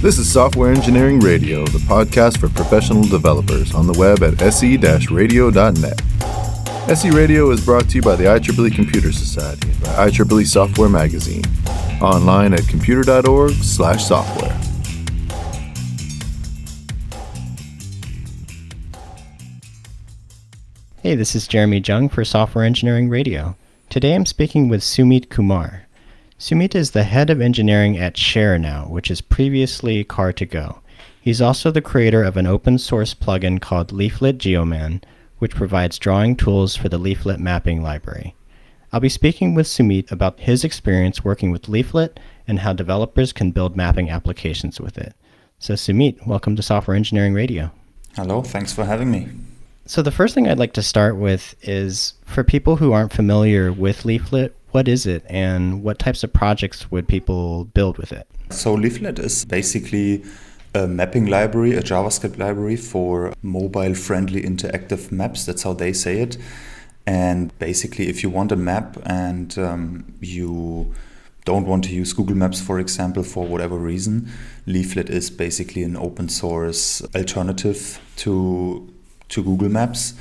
This is Software Engineering Radio, the podcast for professional developers on the web at se-radio.net. SE Radio is brought to you by the IEEE Computer Society and by IEEE Software Magazine. Online at computer.org/software. Hey, this is Jeremy Jung for Software Engineering Radio. Today I'm speaking with Sumit Kumar. Sumit is the head of engineering at Share Now, which is previously Car2Go. He's also the creator of an open source plugin called Leaflet Geoman, which provides drawing tools for the Leaflet mapping library. I'll be speaking with Sumit about his experience working with Leaflet and how developers can build mapping applications with it. So Sumit, welcome to Software Engineering Radio. Hello, thanks for having me. So the first thing I'd like to start with is, for people who aren't familiar with Leaflet, what is it and what types of projects would people build with it? So Leaflet is basically a mapping library, a JavaScript library for mobile-friendly interactive maps. That's how they say it. And basically, if you want a map and you don't want to use Google Maps, for example, for whatever reason, Leaflet is basically an open source alternative to Google Maps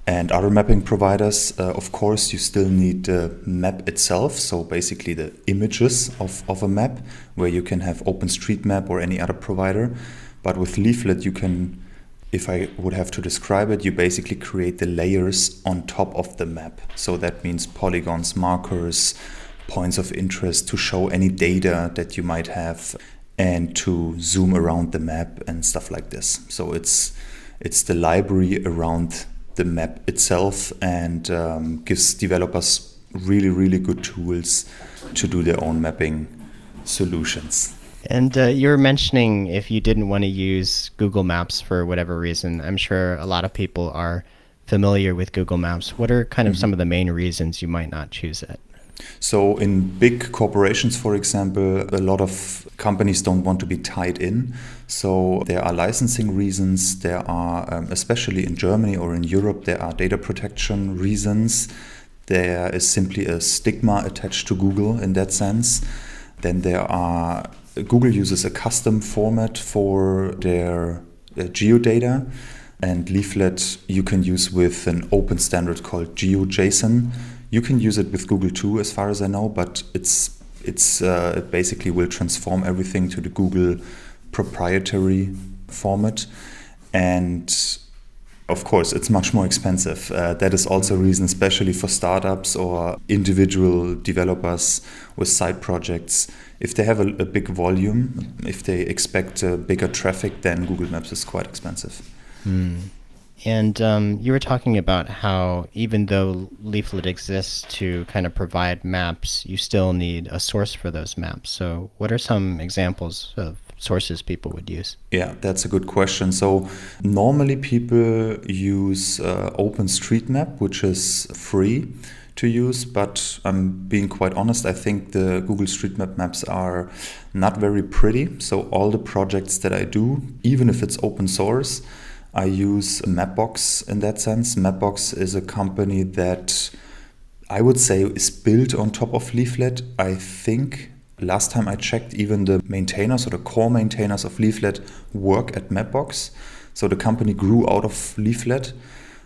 and other mapping providers. Of course, you still need the map itself, so basically the images of a map, where you can have OpenStreetMap or any other provider. But with Leaflet, you can, if I would have to describe it, you basically create the layers on top of the map. So that means polygons, markers, points of interest to show any data that you might have and to zoom around the map and stuff like this. So it's the library around the map itself and gives developers really, really good tools to do their own mapping solutions. And you were mentioning if you didn't want to use Google Maps for whatever reason. I'm sure a lot of people are familiar with Google Maps. What are kind of some of the main reasons you might not choose it? So in big corporations, for example, a lot of companies don't want to be tied in. So there are licensing reasons. There are, especially in Germany or in Europe, there are data protection reasons. There is simply a stigma attached to Google in that sense. Then Google uses a custom format for their geodata. And Leaflet you can use with an open standard called Geo JSON. You can use it with Google too, as far as I know, but it basically will transform everything to the Google proprietary format. And of course, it's much more expensive. That is also a reason, especially for startups or individual developers with side projects. If they have a big volume, if they expect bigger traffic, then Google Maps is quite expensive. And you were talking about how even though Leaflet exists to kind of provide maps, you still need a source for those maps. So what are some examples of sources people would use? Yeah, that's a good question. So normally people use OpenStreetMap, which is free to use, but I'm being quite honest, I think the Google Street Map maps are not very pretty. So all the projects that I do, even if it's open source, I use Mapbox in that sense. Mapbox is a company that I would say is built on top of Leaflet. I think last time I checked, even the maintainers or the core maintainers of Leaflet work at Mapbox. So the company grew out of Leaflet,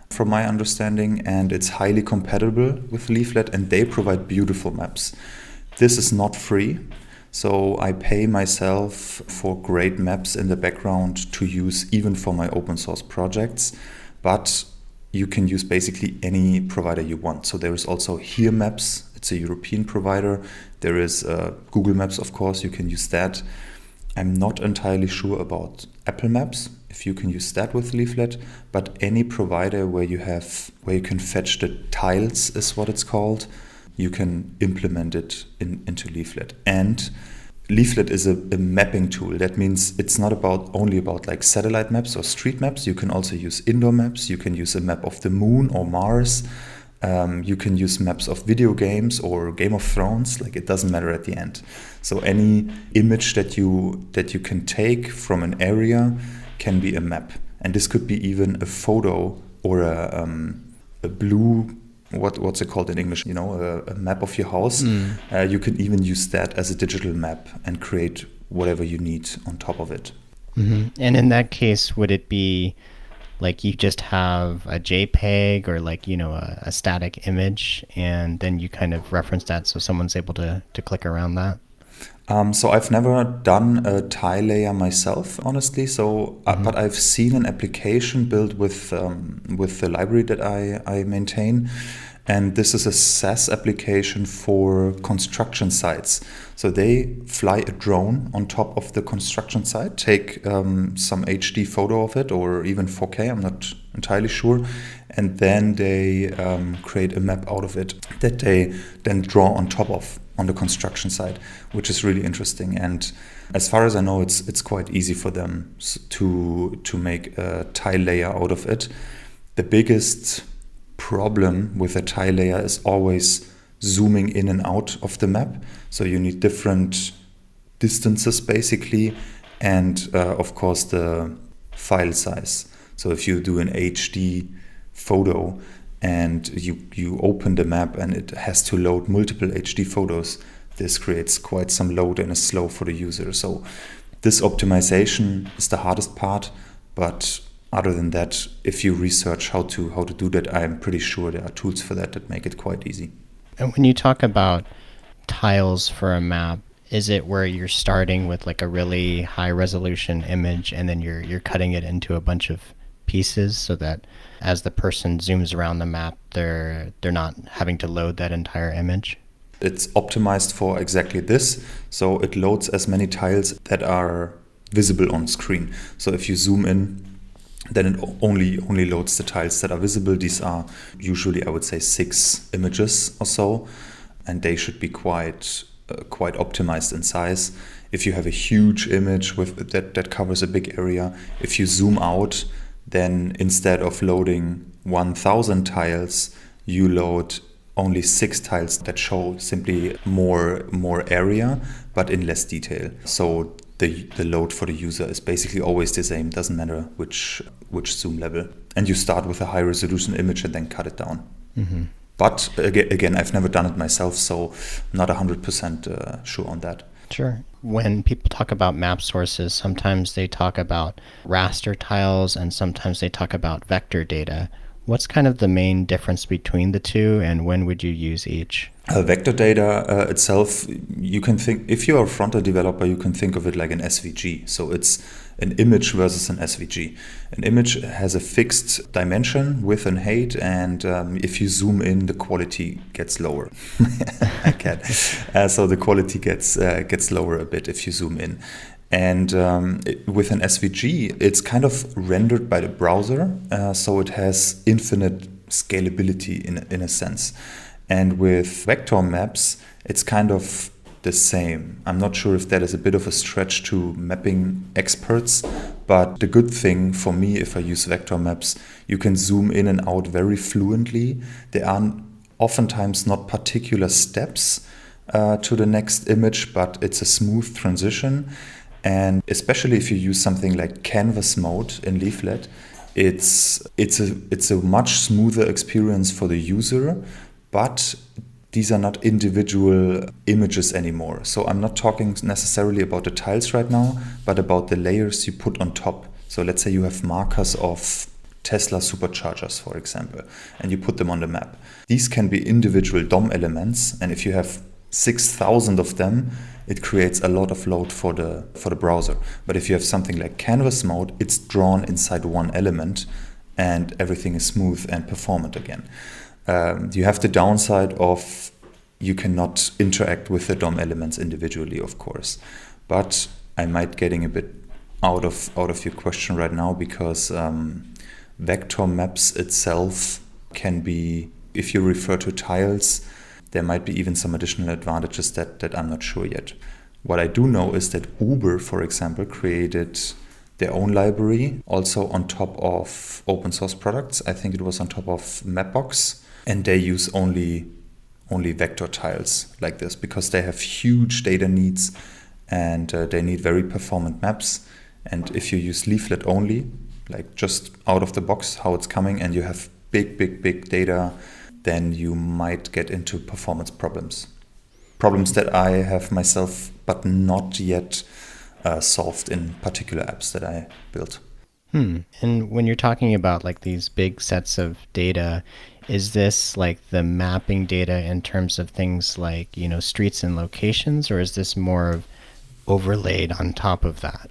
from my understanding, and it's highly compatible with Leaflet, and they provide beautiful maps. This is not free. So I pay myself for great maps in the background to use even for my open source projects, but you can use basically any provider you want. So there is also Here Maps, it's a European provider. There is Google Maps, of course, you can use that. I'm not entirely sure about Apple Maps, if you can use that with Leaflet, but any provider where you can fetch the tiles is what it's called. You can implement it into Leaflet. And Leaflet is a mapping tool. That means it's not only about like satellite maps or street maps. You can also use indoor maps. You can use a map of the moon or Mars. You can use maps of video games or Game of Thrones. Like, it doesn't matter at the end. So any image that you can take from an area can be a map. And this could be even a photo or a blue, what's it called in English? A map of your house. You can even use that as a digital map and create whatever you need on top of it. Mm-hmm. And in that case, would it be like you just have a JPEG or like, a static image, and then you kind of reference that so someone's able to click around that? So I've never done a tile layer myself, honestly. So, but I've seen an application built with the library that I maintain, and this is a SaaS application for construction sites. So they fly a drone on top of the construction site, take some HD photo of it, or even 4K. I'm not entirely sure, and then they create a map out of it that they then draw on top of on the construction site, which is really interesting. And as far as I know, it's quite easy for them to make a tile layer out of it. The biggest problem with a tile layer is always zooming in and out of the map. So you need different distances basically, and of course the file size. So if you do an HD photo and you open the map and it has to load multiple HD photos, this creates quite some load and is slow for the user. So this optimization is the hardest part, but other than that, if you research how to do that, I'm pretty sure there are tools for that make it quite easy. And when you talk about tiles for a map, is it where you're starting with like a really high resolution image and then you're cutting it into a bunch of pieces so that as the person zooms around the map, they're not having to load that entire image? It's optimized for exactly this. So it loads as many tiles that are visible on screen. So if you zoom in, then it only loads the tiles that are visible. These are usually, I would say, 6 images or so, and they should be quite optimized in size. If you have a huge image with that covers a big area, if you zoom out, then instead of loading 1,000 tiles, you load only 6 tiles that show simply more area, but in less detail. So the load for the user is basically always the same. Doesn't matter which zoom level. And you start with a high resolution image and then cut it down. Mm-hmm. But again, I've never done it myself, so I'm not 100% sure on that. Sure. When people talk about map sources, sometimes they talk about raster tiles and sometimes they talk about vector data. What's kind of the main difference between the two, and when would you use each? Vector data itself, you can think, if you're a front-end developer, you can think of it like an SVG. So it's an image versus an SVG. An image has a fixed dimension, width and height, and if you zoom in, the quality gets lower. I can. So the quality gets lower a bit if you zoom in. And with an SVG, it's kind of rendered by the browser, so it has infinite scalability in a sense. And with vector maps, it's kind of the same. I'm not sure if that is a bit of a stretch to mapping experts, but the good thing for me, if I use vector maps, you can zoom in and out very fluently. There are oftentimes not particular steps to the next image, but it's a smooth transition. And especially if you use something like canvas mode in Leaflet, it's a much smoother experience for the user, but these are not individual images anymore. So I'm not talking necessarily about the tiles right now, but about the layers you put on top. So let's say you have markers of Tesla superchargers, for example, and you put them on the map. These can be individual DOM elements, and if you have 6,000 of them, it creates a lot of load for the browser. But if you have something like canvas mode, it's drawn inside one element and everything is smooth and performant again. You have the downside of you cannot interact with the DOM elements individually, of course. But I might getting a bit out of your question right now, because vector maps itself can be, if you refer to tiles, there might be even some additional advantages that I'm not sure yet. What I do know is that Uber, for example, created their own library also on top of open source products. I think it was on top of Mapbox, and they use only vector tiles like this because they have huge data needs and they need very performant maps. And if you use Leaflet only, like just out of the box how it's coming, and you have big data, then you might get into performance problems that I have myself, but not yet solved in particular apps that I built. And when you're talking about like these big sets of data, is this like the mapping data in terms of things like, streets and locations, or is this more of overlaid on top of that?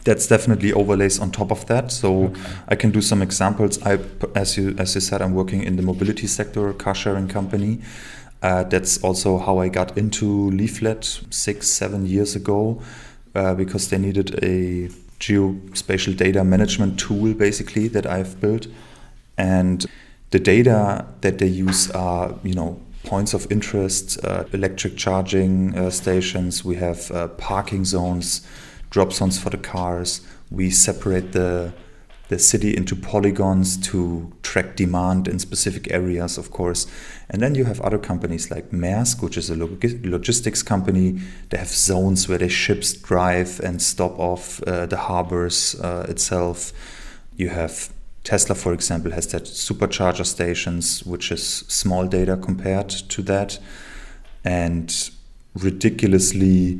That's definitely overlays on top of that. So I can do some examples. As you said, I'm working in the mobility sector, car sharing company. That's also how I got into Leaflet 6-7 years ago, because they needed a geospatial data management tool, basically, that I've built. And the data that they use are, points of interest, electric charging stations. We have parking zones, drop zones for the cars. We separate the city into polygons to track demand in specific areas, of course. And then you have other companies like Maersk, which is a logistics company. They have zones where their ships drive and stop off the harbors itself. You have Tesla, for example, has that supercharger stations, which is small data compared to that. And ridiculously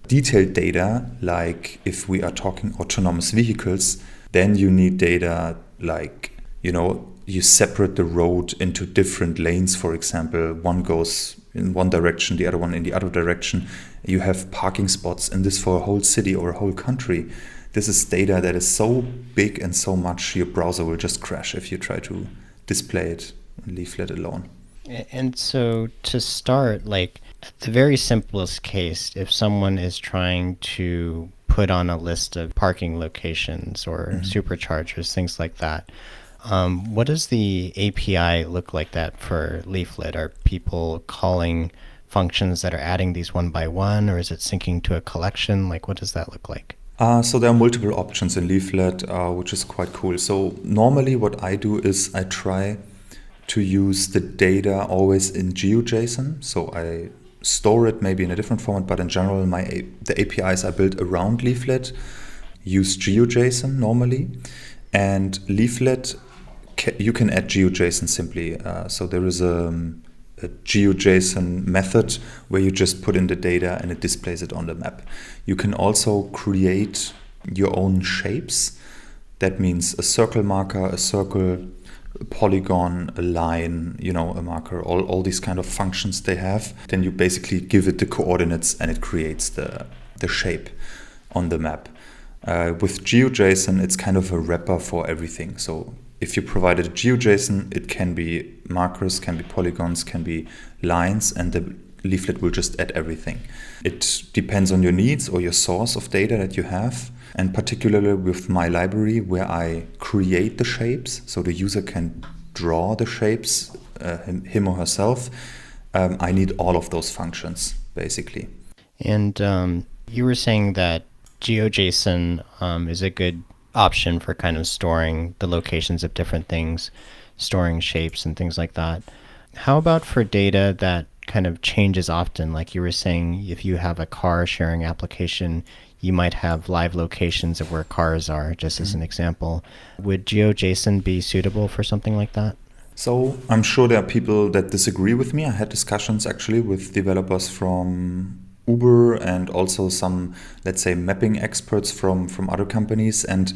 detailed data, like if we are talking autonomous vehicles, then you need data like, you separate the road into different lanes, for example. One goes in one direction, the other one in the other direction. You have parking spots, and this for a whole city or a whole country. This is data that is so big and so much your browser will just crash if you try to display it in Leaflet alone. And so to start, like at the very simplest case, if someone is trying to put on a list of parking locations or superchargers, things like that, what does the API look like that for Leaflet? Are people calling functions that are adding these one by one, or is it syncing to a collection? Like, what does that look like? So there are multiple options in Leaflet, which is quite cool. So normally what I do is I try to use the data always in Geo JSON. So I store it maybe in a different format, but in general, the APIs I built around Leaflet use Geo JSON normally. And Leaflet, you can add Geo JSON simply. So there is a Geo JSON method where you just put in the data and it displays it on the map. You can also create your own shapes. That means a circle marker, a circle, a polygon, a line, a marker, all these kind of functions they have. Then you basically give it the coordinates and it creates the shape on the map. With GeoJSON, it's kind of a wrapper for everything. So if you provided a GeoJSON, it can be markers, can be polygons, can be lines, and the Leaflet will just add everything. It depends on your needs or your source of data that you have. And particularly with my library, where I create the shapes, so the user can draw the shapes, him or herself, I need all of those functions, basically. And you were saying that GeoJSON is a good option for kind of storing the locations of different things, storing shapes and things like that. How about for data that kind of changes often? Like you were saying, if you have a car sharing application, you might have live locations of where cars are, just as an example. Would GeoJSON be suitable for something like that? So I'm sure there are people that disagree with me. I had discussions actually with developers from Uber and also some, let's say, mapping experts from other companies, and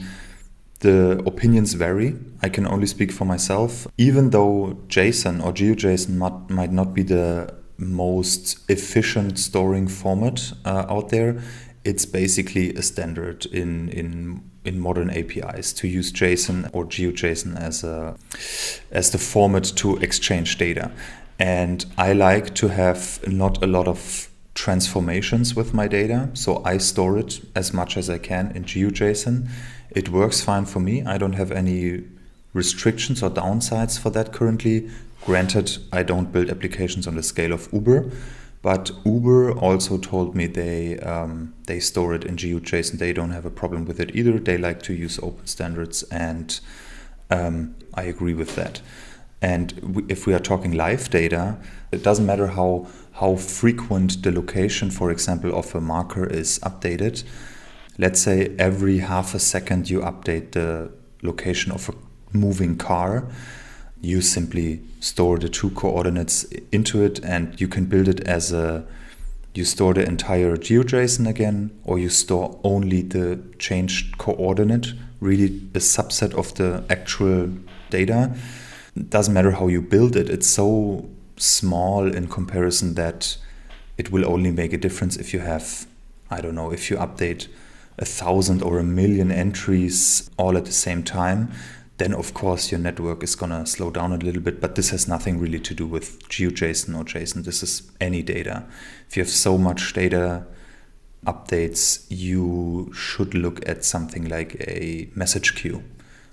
the opinions vary. I can only speak for myself. Even though JSON or GeoJSON might not be the most efficient storing format out there, it's basically a standard in modern APIs to use JSON or GeoJSON as the format to exchange data. And I like to have not a lot of transformations with my data, so I store it as much as I can in GeoJSON. It works fine for me. I don't have any restrictions or downsides for that currently. Granted, I don't build applications on the scale of Uber, but Uber also told me they store it in GeoJSON. They don't have a problem with it either. They like to use open standards, and I agree with that. And if we are talking live data, it doesn't matter how frequent the location, for example, of a marker is updated. Let's say every half a second you update the location of a moving car. You simply store the two coordinates into it, and you can build it as a you store the entire GeoJSON again, or you store only the changed coordinate, really a subset of the actual data. It doesn't matter how you build it. It's so small in comparison that it will only make a difference if you have, I don't know, if you update 1,000 or 1,000,000 entries all at the same time. Then of course your network is gonna slow down a little bit, but this has nothing really to do with GeoJSON or JSON. This is any data. If you have so much data updates, you should look at something like a message queue,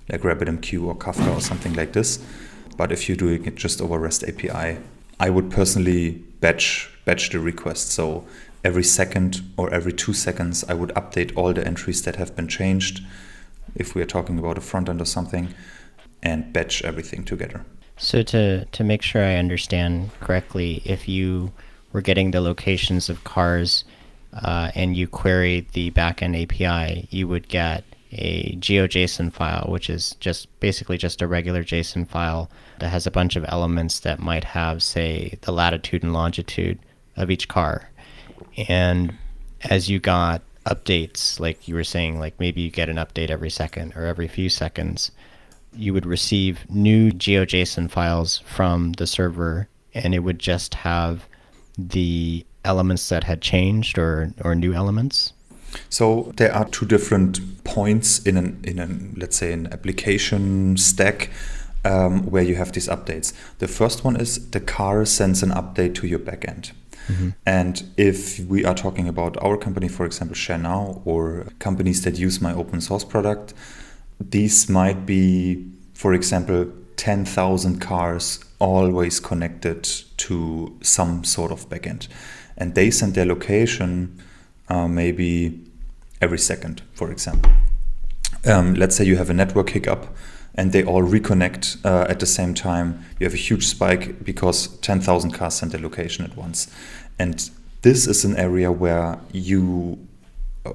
like RabbitMQ or Kafka or something like this. But if you're doing it just over REST API, I would personally batch the request. So every second or every 2 seconds, I would update all the entries that have been changed, if we are talking about a front end or something, and batch everything together. So to make sure I understand correctly, if you were getting the locations of cars and you queried the Backend API, you would get a Geo JSON file, which is basically just a regular JSON file that has a bunch of elements that might have, say, the latitude and longitude of each car. And as you got updates, like you were saying, like maybe you get an update every second or every few seconds, you would receive new GeoJSON files from the server, and it would just have the elements that had changed or new elements. So there are 2 different points in an let's say an application stack where you have these updates. The first one is the car sends an update to your backend. Mm-hmm. And if we are talking about our company, for example, ShareNow, or companies that use my open source product, these might be, for example, 10,000 cars always connected to some sort of backend. And they send their location maybe every second, for example. Let's say you have a network hiccup and they all reconnect at the same time. You have a huge spike because 10,000 cars send their location at once. And this is an area where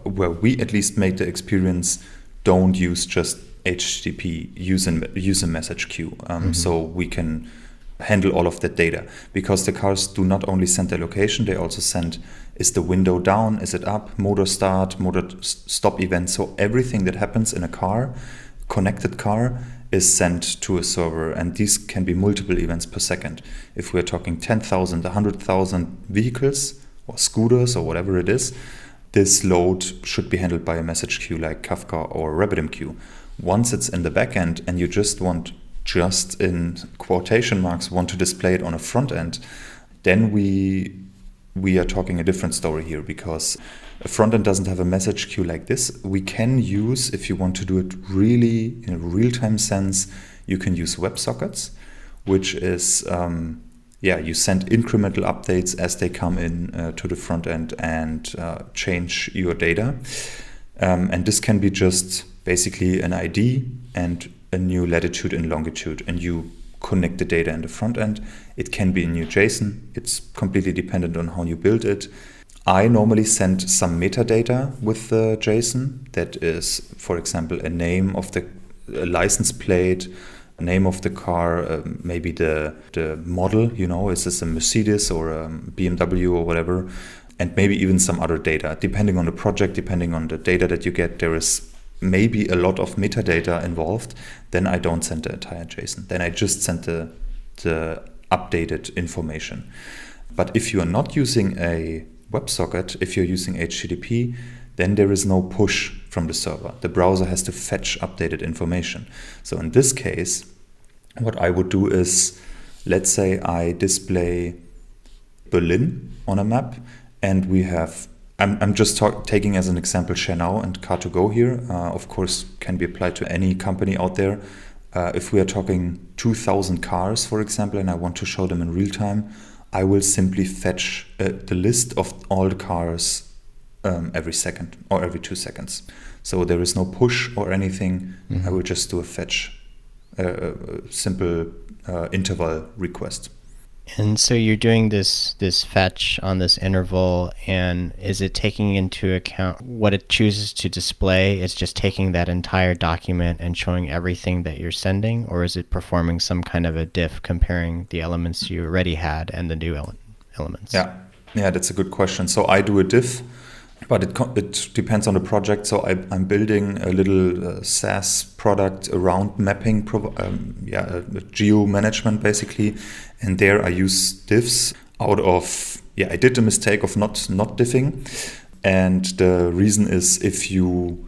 we at least make the experience don't use just HTTP, use a message queue. So we can handle all of that data, because the cars do not only send their location, they also send, is the window down, is it up, motor start, motor stop event. So everything that happens in a car, connected car, is sent to a server, and these can be multiple events per second. If we're talking 10,000, 100,000 vehicles or scooters or whatever it is, this load should be handled by a message queue like Kafka or RabbitMQ. Once it's in the backend and you just in quotation marks want to display it on a front end, then we are talking a different story here, because a front end doesn't have a message queue like this. We can use, if you want to do it really in a real-time sense, you can use WebSockets, which is you send incremental updates as they come in to the front end and change your data. And this can be just basically an ID and a new latitude and longitude, and you connect the data in the front end. It can be a new JSON. It's completely dependent on how you build it. I normally send some metadata with the JSON. That is, for example, a name of the license plate, a name of the car, maybe the model, is this a Mercedes or a BMW or whatever, and maybe even some other data. Depending on the project, depending on the data that you get, there is maybe a lot of metadata involved. Then I don't send the entire JSON. Then I just send the updated information. But if you are not using a WebSocket, if you're using HTTP, then there is no push from the server. The browser has to fetch updated information. So in this case, what I would do is, let's say I display Berlin on a map, and we have, I'm just taking as an example ShareNow and Car2Go here. Of course, can be applied to any company out there. If we are talking 2,000 cars, for example, and I want to show them in real time, I will simply fetch the list of all the cars every second or every 2 seconds. So there is no push or anything. I will just do a fetch, simple interval request. And so you're doing this fetch on this interval, and is it taking into account what it chooses to display? It's just taking that entire document and showing everything that you're sending, or is it performing some kind of a diff comparing the elements you already had and the new elements? Yeah, Yeah, that's a good question. So I do a diff, but it depends on the project. So I'm building a little SaaS product around mapping, geo management basically. And there I use diffs out of, I did the mistake of not diffing. And the reason is if you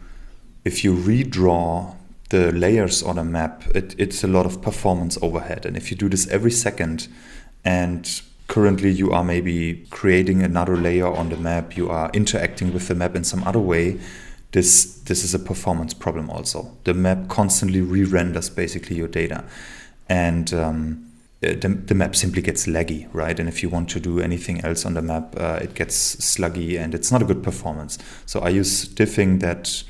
redraw the layers on a map, it's a lot of performance overhead. And if you do this every second, and currently you are maybe creating another layer on the map, you are interacting with the map in some other way, this is a performance problem also. The map constantly re-renders basically your data. And the map simply gets laggy, right? And if you want to do anything else on the map, it gets sluggy and it's not a good performance. So I use diffing that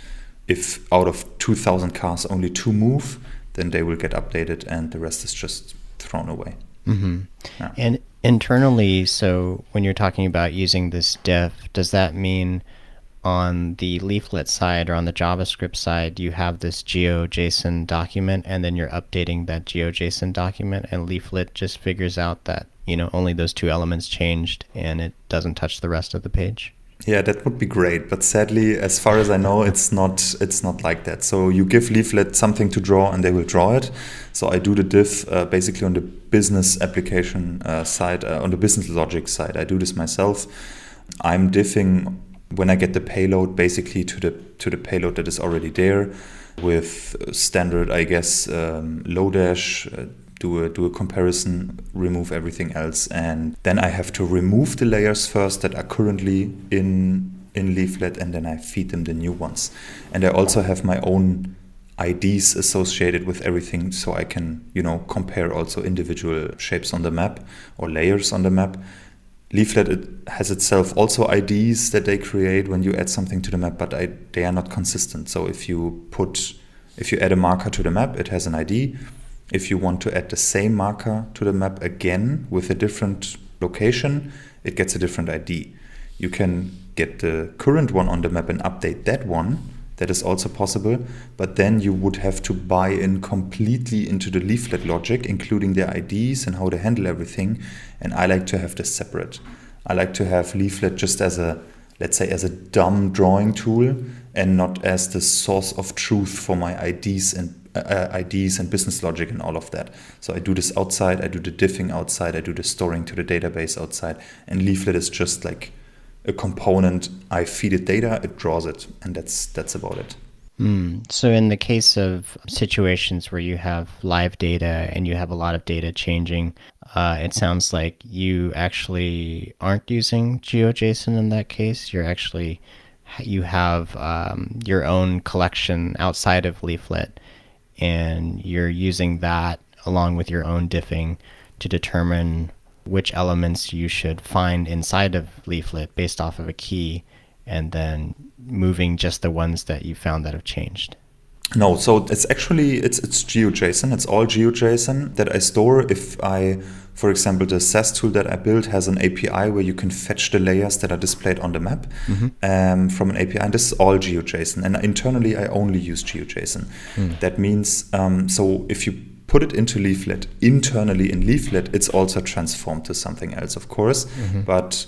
if out of 2,000 cars only 2 move, then they will get updated and the rest is just thrown away. Mm-hmm. Yeah. And internally, so when you're talking about using this diff, does that mean on the Leaflet side or on the JavaScript side, you have this Geo JSON document and then you're updating that Geo JSON document and Leaflet just figures out that, only those 2 elements changed and it doesn't touch the rest of the page? Yeah, that would be great. But sadly, as far as I know, it's not like that. So you give Leaflet something to draw and they will draw it. So I do the diff basically on the business application side, on the business logic side. I do this myself. I'm diffing when I get the payload basically to the payload that is already there with standard, I guess, Lodash, do a comparison, remove everything else, and then I have to remove the layers first that are currently in Leaflet, and then I feed them the new ones. And I also have my own IDs associated with everything, so I can compare also individual shapes on the map or layers on the map. Leaflet has itself also IDs that they create when you add something to the map, but they are not consistent. So if you add a marker to the map, it has an ID. If you want to add the same marker to the map again with a different location, it gets a different ID. You can get the current one on the map and update that one. That is also possible, but then you would have to buy in completely into the Leaflet logic, including their IDs and how they handle everything. And I like to have this separate. I like to have Leaflet just as a dumb drawing tool and not as the source of truth for my IDs and business logic and all of that. So I do this outside, I do the diffing outside, I do the storing to the database outside, and Leaflet is just like a component. I feed it data, it draws it, and that's about it. So in the case of situations where you have live data and you have a lot of data changing, it sounds like you actually aren't using GeoJSON in that case. You have your own collection outside of Leaflet, and you're using that along with your own diffing to determine which elements you should find inside of Leaflet based off of a key, and then moving just the ones that you found that have changed. No, so it's GeoJSON. It's all GeoJSON that I store. If for example, the SaaS tool that I built has an API where you can fetch the layers that are displayed on the map from an API. And this is all GeoJSON. And internally, I only use GeoJSON. That means, so if you put it into Leaflet, internally in Leaflet, it's also transformed to something else, of course. But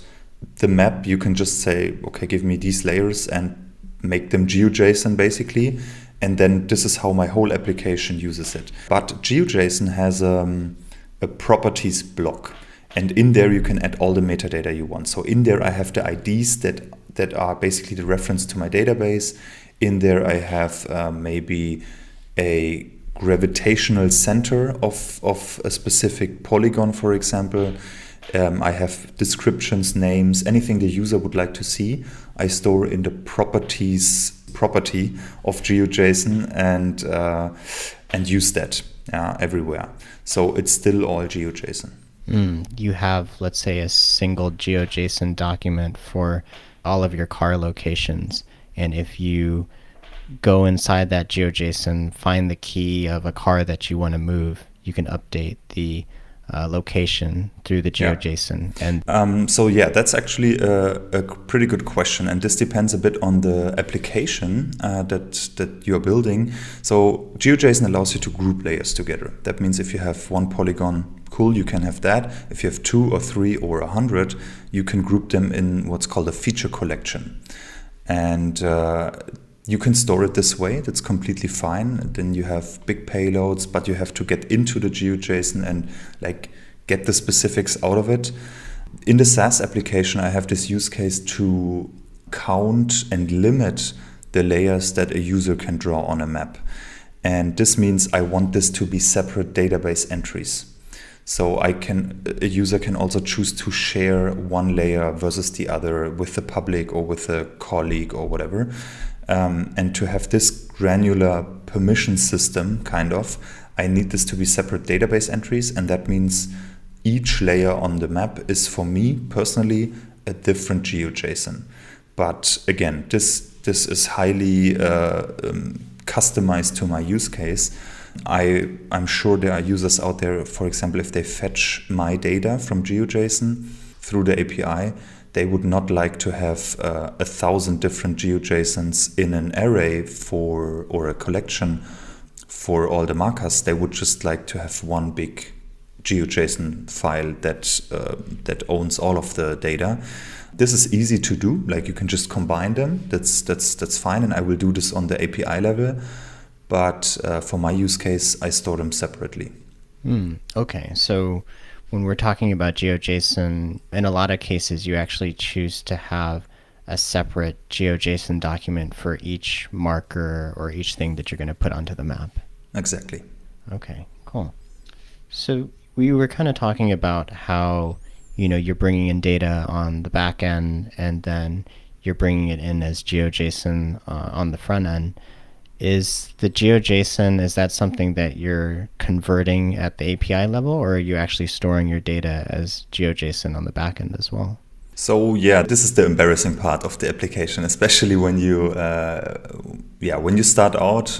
the map, you can just say, okay, give me these layers and make them GeoJSON basically. And then this is how my whole application uses it. But GeoJSON has a properties block. And in there, you can add all the metadata you want. So in there, I have the IDs that are basically the reference to my database. In there, I have maybe a gravitational center of a specific polygon, for example. I have descriptions, names, anything the user would like to see. I store in the properties property of GeoJSON and use that everywhere. So it's still all GeoJSON. You have, let's say, a single GeoJSON document for all of your car locations, and if you go inside that GeoJSON, find the key of a car that you want to move, you can update the location through the GeoJSON. And so that's actually a pretty good question, and this depends a bit on the application that you're building. So GeoJSON allows you to group layers together. That means if you have one polygon cool, you can have that. If you have 2 or 3 or 100, you can group them in what's called a feature collection. And you can store it this way. That's completely fine. And then you have big payloads, but you have to get into the GeoJSON and like get the specifics out of it. In the SaaS application, I have this use case to count and limit the layers that a user can draw on a map. And this means I want this to be separate database entries. So a user can also choose to share one layer versus the other with the public or with a colleague or whatever. And to have this granular permission system, I need this to be separate database entries. And that means each layer on the map is, for me personally, a different GeoJSON. But again, this is highly customized to my use case. I'm sure there are users out there, for example, if they fetch my data from GeoJSON through the API, they would not like to have 1,000 different GeoJSONs in an array or a collection for all the markers. They would just like to have one big GeoJSON file that owns all of the data. This is easy to do. Like, you can just combine them. That's fine, and I will do this on the API level. But for my use case, I store them separately. Okay, so when we're talking about GeoJSON, in a lot of cases, you actually choose to have a separate GeoJSON document for each marker or each thing that you're going to put onto the map. Exactly. Okay, cool. So we were kind of talking about how, you're bringing in data on the back end and then you're bringing it in as GeoJSON on the front end. Is the GeoJSON, is that something that you're converting at the API level, or are you actually storing your data as GeoJSON on the back end as well? So yeah, this is the embarrassing part of the application, especially when you start out.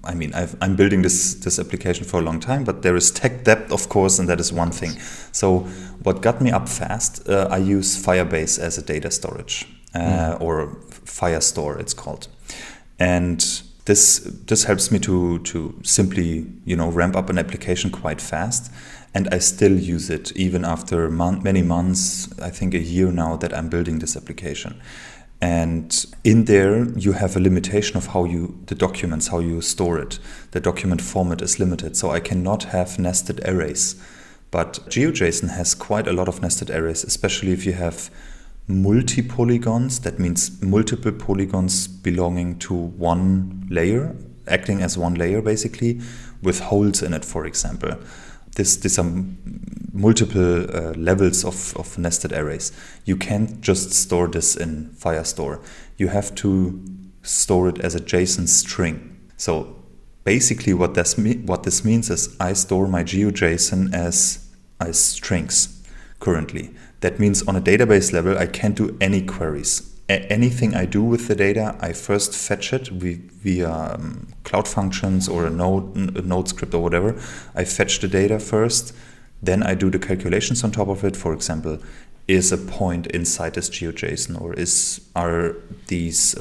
I'm building this application for a long time, but there is tech debt, of course, and that is one thing. So what got me up fast, I use Firebase as a data storage, or Firestore it's called. And this helps me to simply, ramp up an application quite fast. And I still use it even after many months, I think a year now, that I'm building this application. And in there, you have a limitation of how you store it. The document format is limited, so I cannot have nested arrays. But GeoJSON has quite a lot of nested arrays, especially if you have multi-polygons. That means multiple polygons belonging to one layer, acting as one layer basically, with holes in it, for example. These are multiple levels of nested arrays. You can't just store this in Firestore. You have to store it as a JSON string. So basically what this means is I store my GeoJSON as strings currently. That means on a database level, I can't do any queries. Anything I do with the data, I first fetch it via Cloud Functions or a node script or whatever. I fetch the data first, then I do the calculations on top of it. For example, is a point inside this GeoJSON, or are these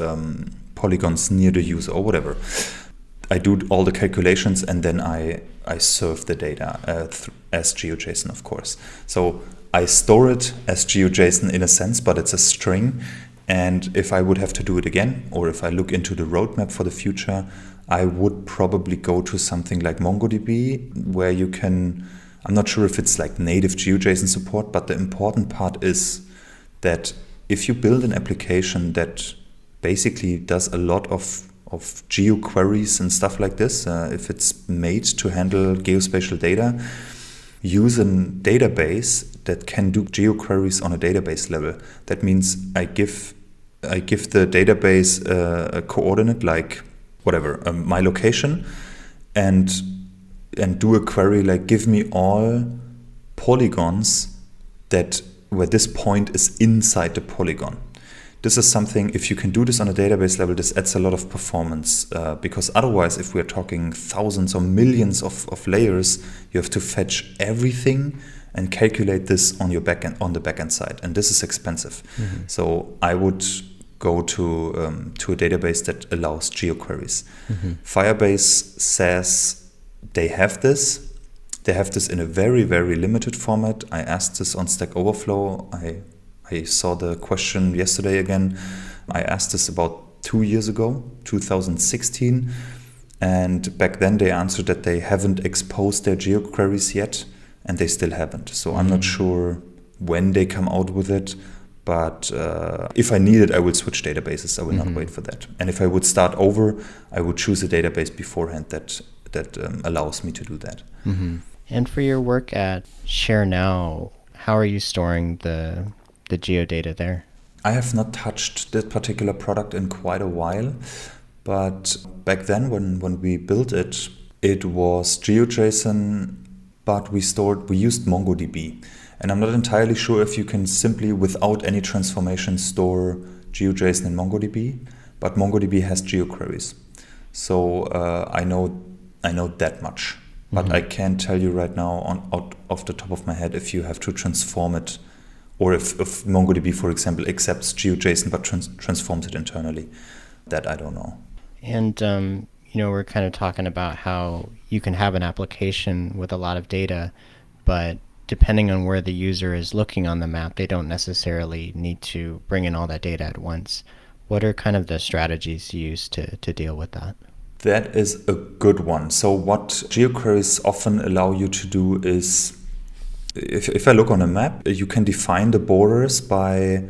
polygons near the user or whatever. I do all the calculations and then I serve the data as GeoJSON, of course. So I store it as GeoJSON in a sense, but it's a string. And if I would have to do it again, or if I look into the roadmap for the future, I would probably go to something like MongoDB, where you can, I'm not sure if it's like native GeoJSON support, but the important part is that if you build an application that basically does a lot of geo queries and stuff like this, if it's made to handle geospatial data, use a database that can do geo queries on a database level. That means I give the database a coordinate, like whatever, my location, and do a query like give me all polygons where this point is inside the polygon. This is something, if you can do this on a database level, this adds a lot of performance, because otherwise, if we're talking thousands or millions of layers, you have to fetch everything and calculate this on the backend side, and this is expensive. Mm-hmm. So I would go to a database that allows geoqueries. Mm-hmm. Firebase says they have this, They have this in a very, very limited format. I asked this on Stack Overflow. I saw the question yesterday again. I asked this about 2 years ago, 2016. And back then they answered that they haven't exposed their geo queries yet, and they still haven't. So I'm not sure when they come out with it. But if I need it, I will switch databases. I will not wait for that. And if I would start over, I would choose a database beforehand that allows me to do that. And for your work at ShareNow, how are you storing the geodata there? I have not touched that particular product in quite a while. But back then, when we built it, it was Geo JSON, but we used MongoDB. And I'm not entirely sure if you can simply, without any transformation, store GeoJSON in MongoDB, but MongoDB has geoqueries. So I know that much, but I can't tell you right now out off the top of my head if you have to transform it, or if MongoDB, for example, accepts GeoJSON but transforms it internally. That I don't know. And we're kind of talking about how you can have an application with a lot of data, but depending on where the user is looking on the map, they don't necessarily need to bring in all that data at once. What are kind of the strategies you use to deal with that? That is a good one. So what geoqueries often allow you to do is, if I look on a map, you can define the borders by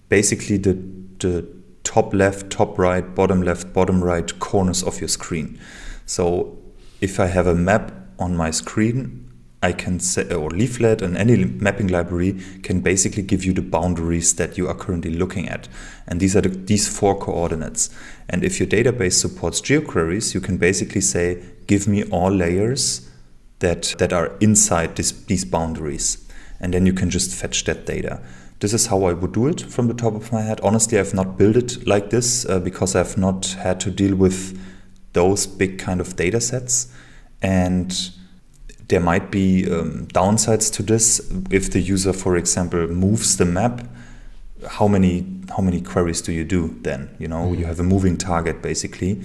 basically the top left, top right, bottom left, bottom right corners of your screen. So if I have a map on my screen, I can say, or Leaflet and any mapping library can basically give you the boundaries that you are currently looking at. And these are these 4 coordinates. And if your database supports geoqueries, you can basically say, give me all layers that are inside these boundaries. And then you can just fetch that data. This is how I would do it from the top of my head. Honestly, I've not built it like this because I've not had to deal with those big kind of data sets. And there might be downsides to this. If the user, for example, moves the map, how many queries do you do then? You have a moving target basically.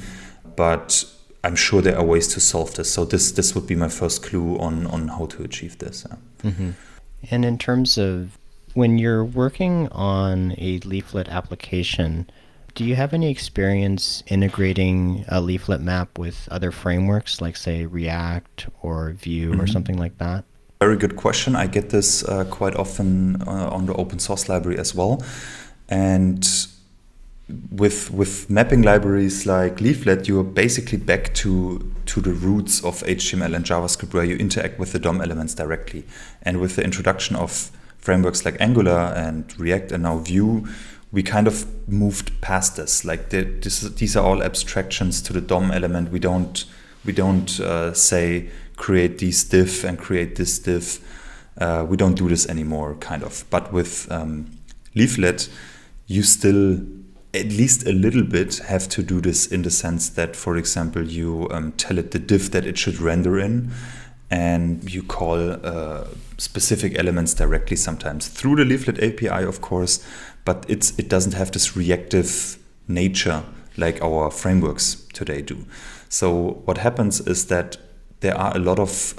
But I'm sure there are ways to solve this. So this would be my first clue on how to achieve this. And in terms of when you're working on a Leaflet application, do you have any experience integrating a Leaflet map with other frameworks like, say, React or Vue or something like that? Very good question. I get this quite often on the open source library as well. And with mapping libraries like Leaflet, you are basically back to the roots of HTML and JavaScript, where you interact with the DOM elements directly. And with the introduction of frameworks like Angular and React and now Vue, we kind of moved past this. Like these are all abstractions to the DOM element. We don't say create this div and create this div. We don't do this anymore, kind of. But with Leaflet, you still, at least a little bit, have to do this in the sense that, for example, you tell it the div that it should render in, and you call specific elements directly sometimes through the Leaflet API, of course. But it doesn't have this reactive nature like our frameworks today do. So what happens is that there are a lot of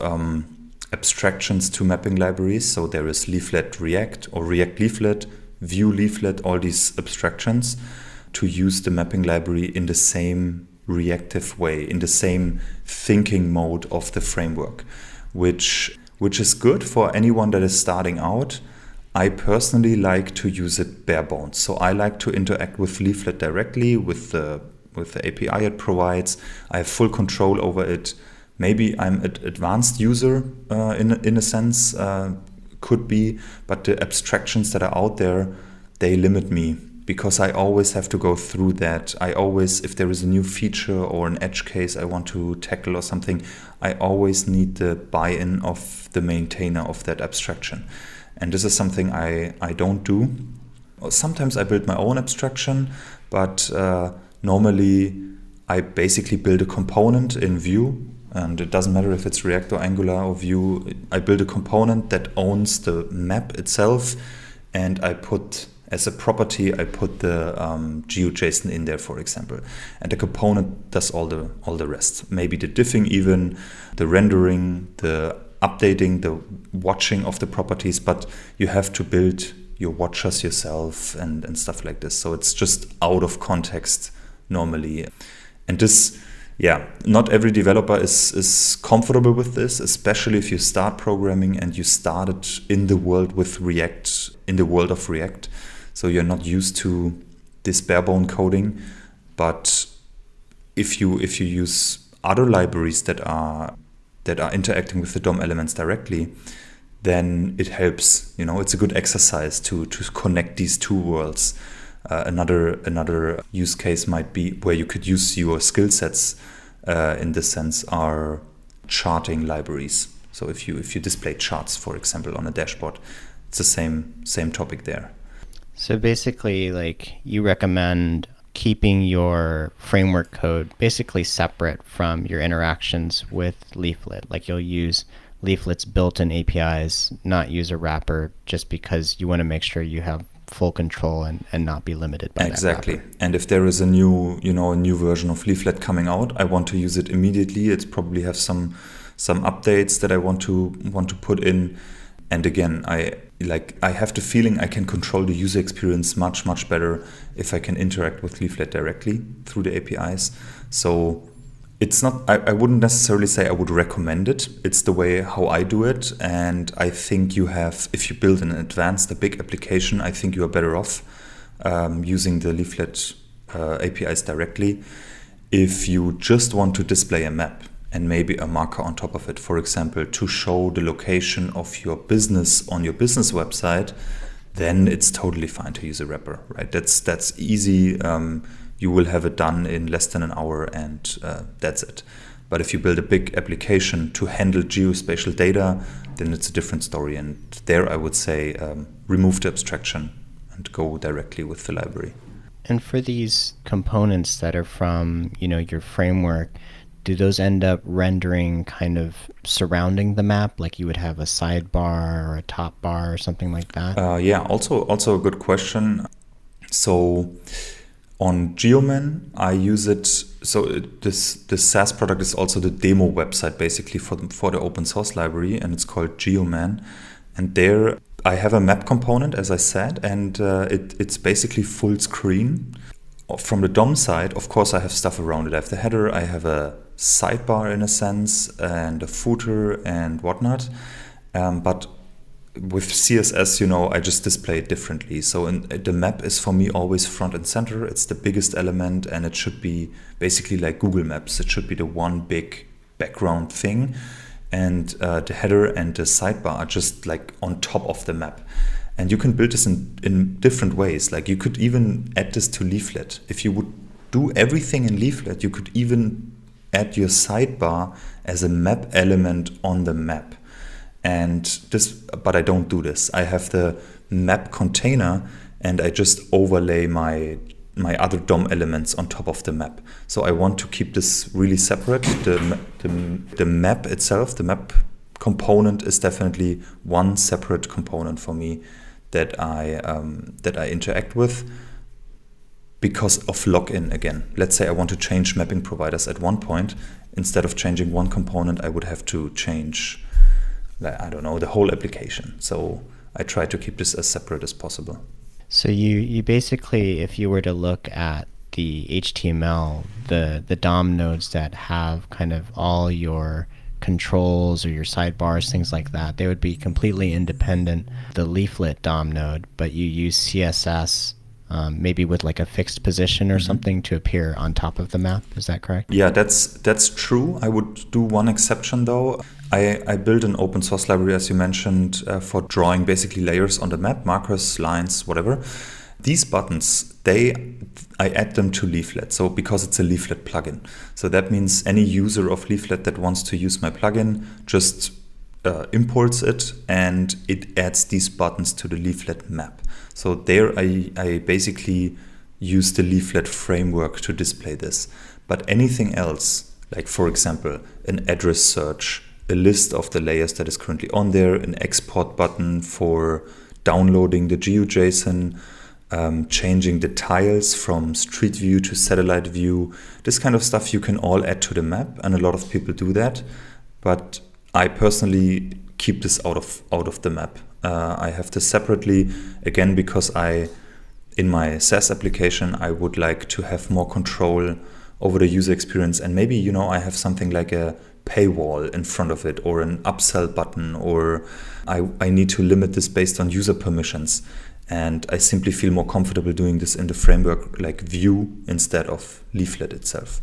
abstractions to mapping libraries. So there is Leaflet React or React Leaflet, Vue Leaflet, all these abstractions to use the mapping library in the same reactive way, in the same thinking mode of the framework, which is good for anyone that is starting out. I personally like to use it bare bones. So I like to interact with Leaflet directly with the API it provides. I have full control over it. Maybe I'm an advanced user in a sense, could be, but the abstractions that are out there, they limit me because I always have to go through that. I always, if there is a new feature or an edge case I want to tackle or something, I always need the buy-in of the maintainer of that abstraction. And this is something I don't do. Sometimes I build my own abstraction, but normally I basically build a component in Vue, and it doesn't matter if it's React or Angular or Vue. I build a component that owns the map itself, and I put, as a property, I put the Geo JSON in there, for example. And the component does all the rest. Maybe the diffing even, the rendering, the updating, the watching of the properties, but you have to build your watchers yourself and stuff like this. So it's just out of context normally. And this, not every developer is comfortable with this, especially if you start programming and you started in the world with React, in the world of React. So you're not used to this bare bone coding. But if you use other libraries that are interacting with the DOM elements directly, then it helps. It's a good exercise to connect these two worlds. Another use case might be where you could use your skill sets in this sense are charting libraries. So if you display charts, for example, on a dashboard, it's the same topic there. So basically, like, you recommend keeping your framework code basically separate from your interactions with Leaflet. Like, you'll use Leaflet's built-in APIs, not use a wrapper, just because you want to make sure you have full control and not be limited by exactly. that wrapper. And if there is a new version of Leaflet coming out, I want to use it immediately. It probably have some updates that I want to put in. And again, I have the feeling I can control the user experience much better if I can interact with Leaflet directly through the APIs. So it's not, I wouldn't necessarily say I would recommend it. It's the way how I do it. And I think if you build a big application, I think you are better off using the Leaflet APIs directly. If you just want to display a map and maybe a marker on top of it, for example, to show the location of your business on your business website, then it's totally fine to use a wrapper, right? That's easy. You will have it done in less than an hour, and that's it. But if you build a big application to handle geospatial data, then it's a different story. And there I would say remove the abstraction and go directly with the library. And for these components that are from your framework, do those end up rendering kind of surrounding the map, like you would have a sidebar or a top bar or something like that? Also a good question. So on Geoman, I use it. So this SaaS product is also the demo website basically for the open source library, and it's called Geoman. And there I have a map component, as I said, and it's basically full screen. From the DOM side, of course, I have stuff around it. I have the header, I have a sidebar in a sense, and a footer and whatnot. But with CSS, I just display it differently. So the map is for me always front and center. It's the biggest element, and it should be basically like Google Maps. It should be the one big background thing. And the header and the sidebar are just like on top of the map. And you can build this in different ways. Like you could even add this to Leaflet. If you would do everything in Leaflet, you could even add your sidebar as a map element on the map. But I don't do this. I have the map container and I just overlay my other DOM elements on top of the map. So I want to keep this really separate. The map itself, the map component is definitely one separate component for me that I interact with because of login again. Let's say I want to change mapping providers at one point. Instead of changing one component, I would have to change, I don't know, the whole application. So I try to keep this as separate as possible. So you basically, if you were to look at the HTML, the DOM nodes that have kind of all your controls or your sidebars, things like that, they would be completely independent of the Leaflet DOM node, but you use CSS maybe with like a fixed position or something to appear on top of the map. Is that correct? Yeah, that's true. I would do one exception though. I built an open source library, as you mentioned, for drawing basically layers on the map, markers, lines, whatever. These buttons, I add them to Leaflet. So because it's a Leaflet plugin. So that means any user of Leaflet that wants to use my plugin just imports it and it adds these buttons to the Leaflet map. So there I basically use the Leaflet framework to display this. But anything else, like for example, an address search, a list of the layers that is currently on there, an export button for downloading the Geo JSON, changing the tiles from street view to satellite view. This kind of stuff you can all add to the map, and a lot of people do that. But I personally keep this out of the map. I have this separately, again, because in my SaaS application, I would like to have more control over the user experience. And maybe, I have something like a paywall in front of it, or an upsell button, or I need to limit this based on user permissions. And I simply feel more comfortable doing this in the framework like Vue instead of Leaflet itself.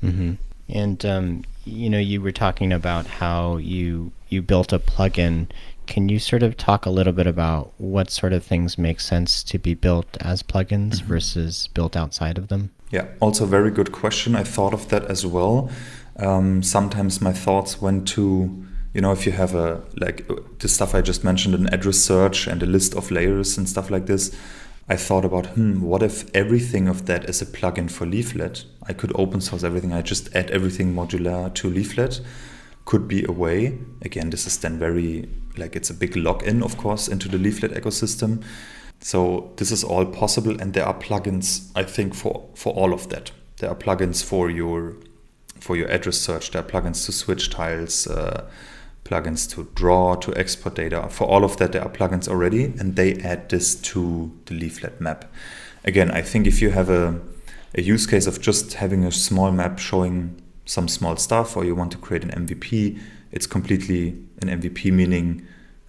Mm-hmm. And, you were talking about how you built a plugin. Can you sort of talk a little bit about what sort of things make sense to be built as plugins versus built outside of them? Yeah, also very good question. I thought of that as well. Sometimes my thoughts went to, if you have the stuff I just mentioned, an address search and a list of layers and stuff like this, I thought about, what if everything of that is a plugin for Leaflet? I could open source everything. I just add everything modular to Leaflet. Could be a way. Again, this is then very, it's a big login, of course, into the Leaflet ecosystem. So this is all possible, and there are plugins, I think, for all of that. There are plugins for your address search. There are plugins to switch tiles, plugins to draw, to export data. For all of that, there are plugins already, and they add this to the Leaflet map. Again, I think if you have a use case of just having a small map showing some small stuff, or you want to create an MVP, it's completely an MVP, meaning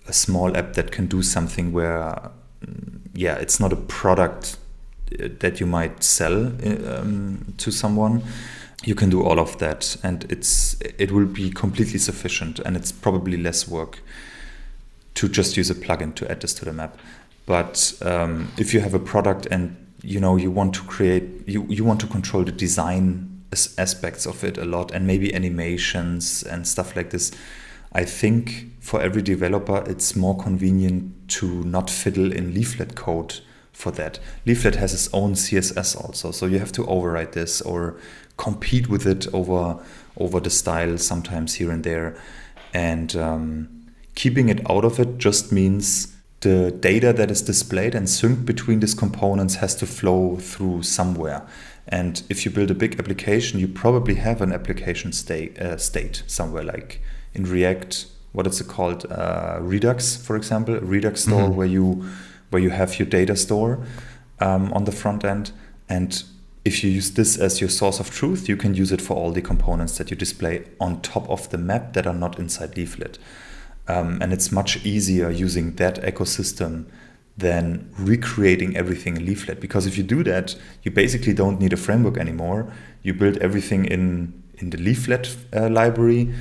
a small app that can do something where, it's not a product that you might sell to someone. You can do all of that, and it will be completely sufficient, and it's probably less work to just use a plugin to add this to the map. But if you have a product and you want to create, you want to control the design aspects of it a lot, and maybe animations and stuff like this, I think for every developer it's more convenient to not fiddle in Leaflet code for that. Leaflet has its own CSS also, so you have to override this or compete with it over the style sometimes here and there. And keeping it out of it just means the data that is displayed and synced between these components has to flow through somewhere. And if you build a big application, you probably have an application state somewhere, like in React, what is it called? Redux, for example, a Redux store where you have your data store on the front end. And if you use this as your source of truth, you can use it for all the components that you display on top of the map that are not inside Leaflet. And it's much easier using that ecosystem than recreating everything in Leaflet. Because if you do that, you basically don't need a framework anymore. You build everything in the Leaflet library,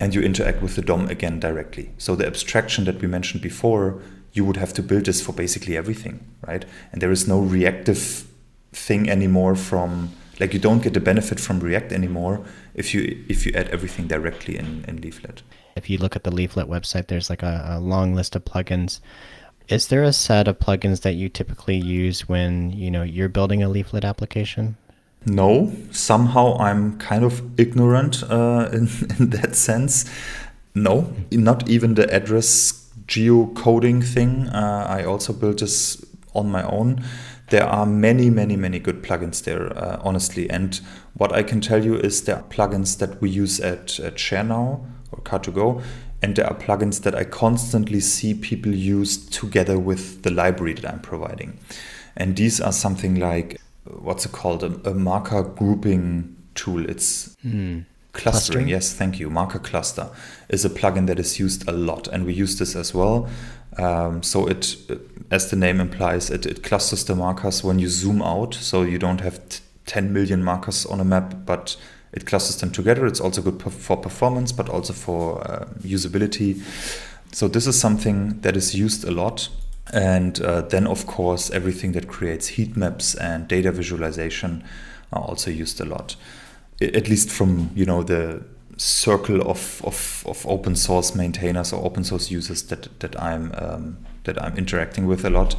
and you interact with the DOM again directly. So the abstraction that we mentioned before, you would have to build this for basically everything, right? And there is no reactive thing anymore from, you don't get the benefit from React anymore if you add everything directly in Leaflet. If you look at the Leaflet website, there's a long list of plugins. Is there a set of plugins that you typically use when you're building a Leaflet application? No, somehow I'm kind of ignorant in that sense. No, not even the address geocoding thing. I also built this on my own. There are many, many, many good plugins there, honestly. And what I can tell you is there are plugins that we use at ShareNow or Car2Go. And there are plugins that I constantly see people use together with the library that I'm providing. And these are something like, what's it called? A marker grouping tool. It's clustering. Yes, thank you. Marker cluster is a plugin that is used a lot. And we use this as well. So it, as the name implies, it clusters the markers when you zoom out. So you don't have 10 million markers on a map, but it clusters them together. It's also good for performance, but also for usability. So this is something that is used a lot. And then, of course, everything that creates heat maps and data visualization are also used a lot. At least from the circle of open source maintainers or open source users that I'm interacting with a lot.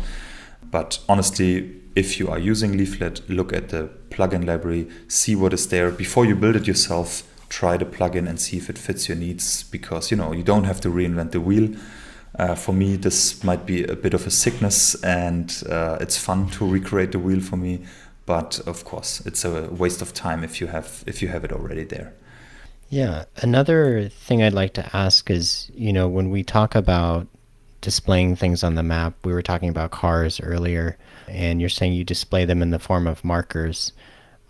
But honestly, if you are using Leaflet, look at the plugin library, see what is there. Before you build it yourself, try the plugin and see if it fits your needs, because you don't have to reinvent the wheel. For me, this might be a bit of a sickness, and it's fun to recreate the wheel for me. But of course, it's a waste of time if you have it already there. Yeah. Another thing I'd like to ask is, when we talk about displaying things on the map, we were talking about cars earlier, and you're saying you display them in the form of markers.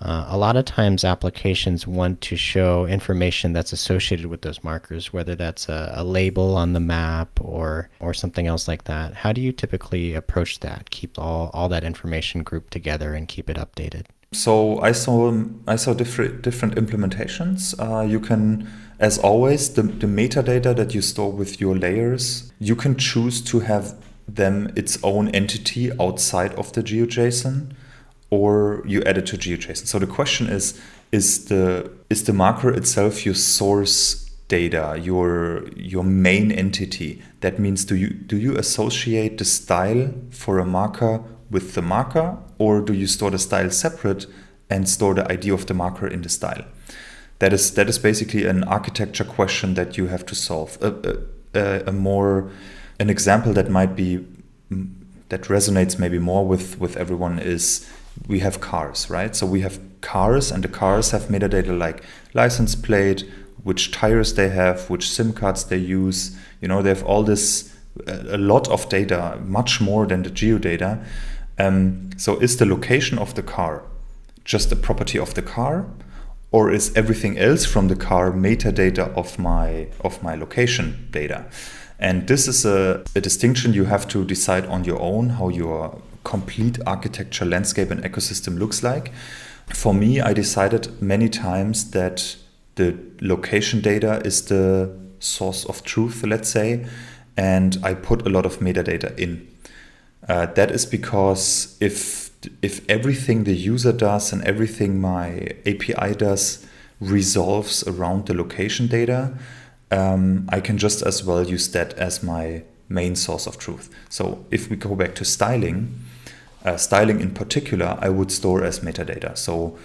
A lot of times applications want to show information that's associated with those markers, whether that's a label on the map or something else like that. How do you typically approach that? Keep all that information grouped together and keep it updated? So I saw different implementations. You can, as always, the metadata that you store with your layers, you can choose to have them its own entity outside of the GeoJSON, or you add it to GeoJSON. So the question is the marker itself your source data, your main entity? That means do you associate the style for a marker with the marker, or do you store the style separate and store the ID of the marker in the style? That is basically an architecture question that you have to solve. An example that might be that resonates maybe more with everyone is we have cars, right? So we have cars, and the cars have metadata like license plate, which tires they have, which SIM cards they use. They have all this, a lot of data, much more than the geodata. So is the location of the car just a property of the car, or is everything else from the car metadata of my location data? And this is a distinction you have to decide on your own, how your complete architecture, landscape, and ecosystem looks like. For me, I decided many times that the location data is the source of truth, let's say, and I put a lot of metadata in. That is because if everything the user does and everything my API does resolves around the location data, I can just as well use that as my main source of truth. So if we go back to styling in particular, I would store as metadata. So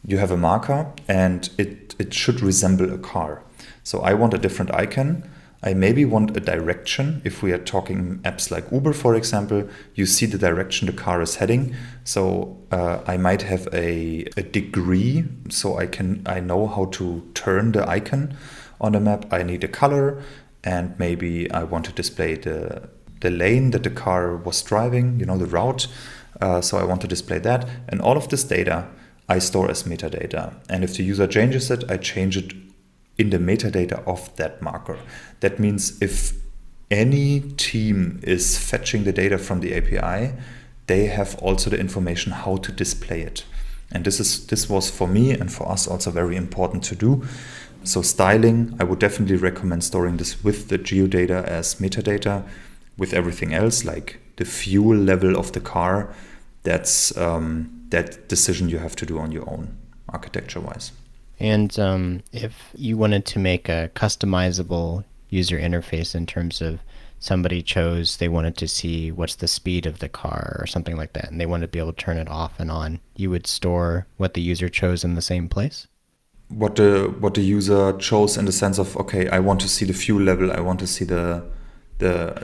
you have a marker and it should resemble a car. So I want a different icon. I maybe want a direction. If we are talking apps like Uber, for example, you see the direction the car is heading. So I might have a degree, so I know how to turn the icon on the map. I need a color, and maybe I want to display the lane that the car was driving, the route. So I want to display that. And all of this data I store as metadata. And if the user changes it, I change it in the metadata of that marker. That means if any team is fetching the data from the API, they have also the information how to display it. And this was for me and for us also very important to do. So styling, I would definitely recommend storing this with the geodata as metadata. With everything else, like the fuel level of the car, that's that decision you have to do on your own, architecture-wise. And if you wanted to make a customizable user interface in terms of somebody chose they wanted to see what's the speed of the car or something like that, and they wanted to be able to turn it off and on, you would store what the user chose in the same place? What the user chose in the sense of, okay, I want to see the fuel level, I want to see the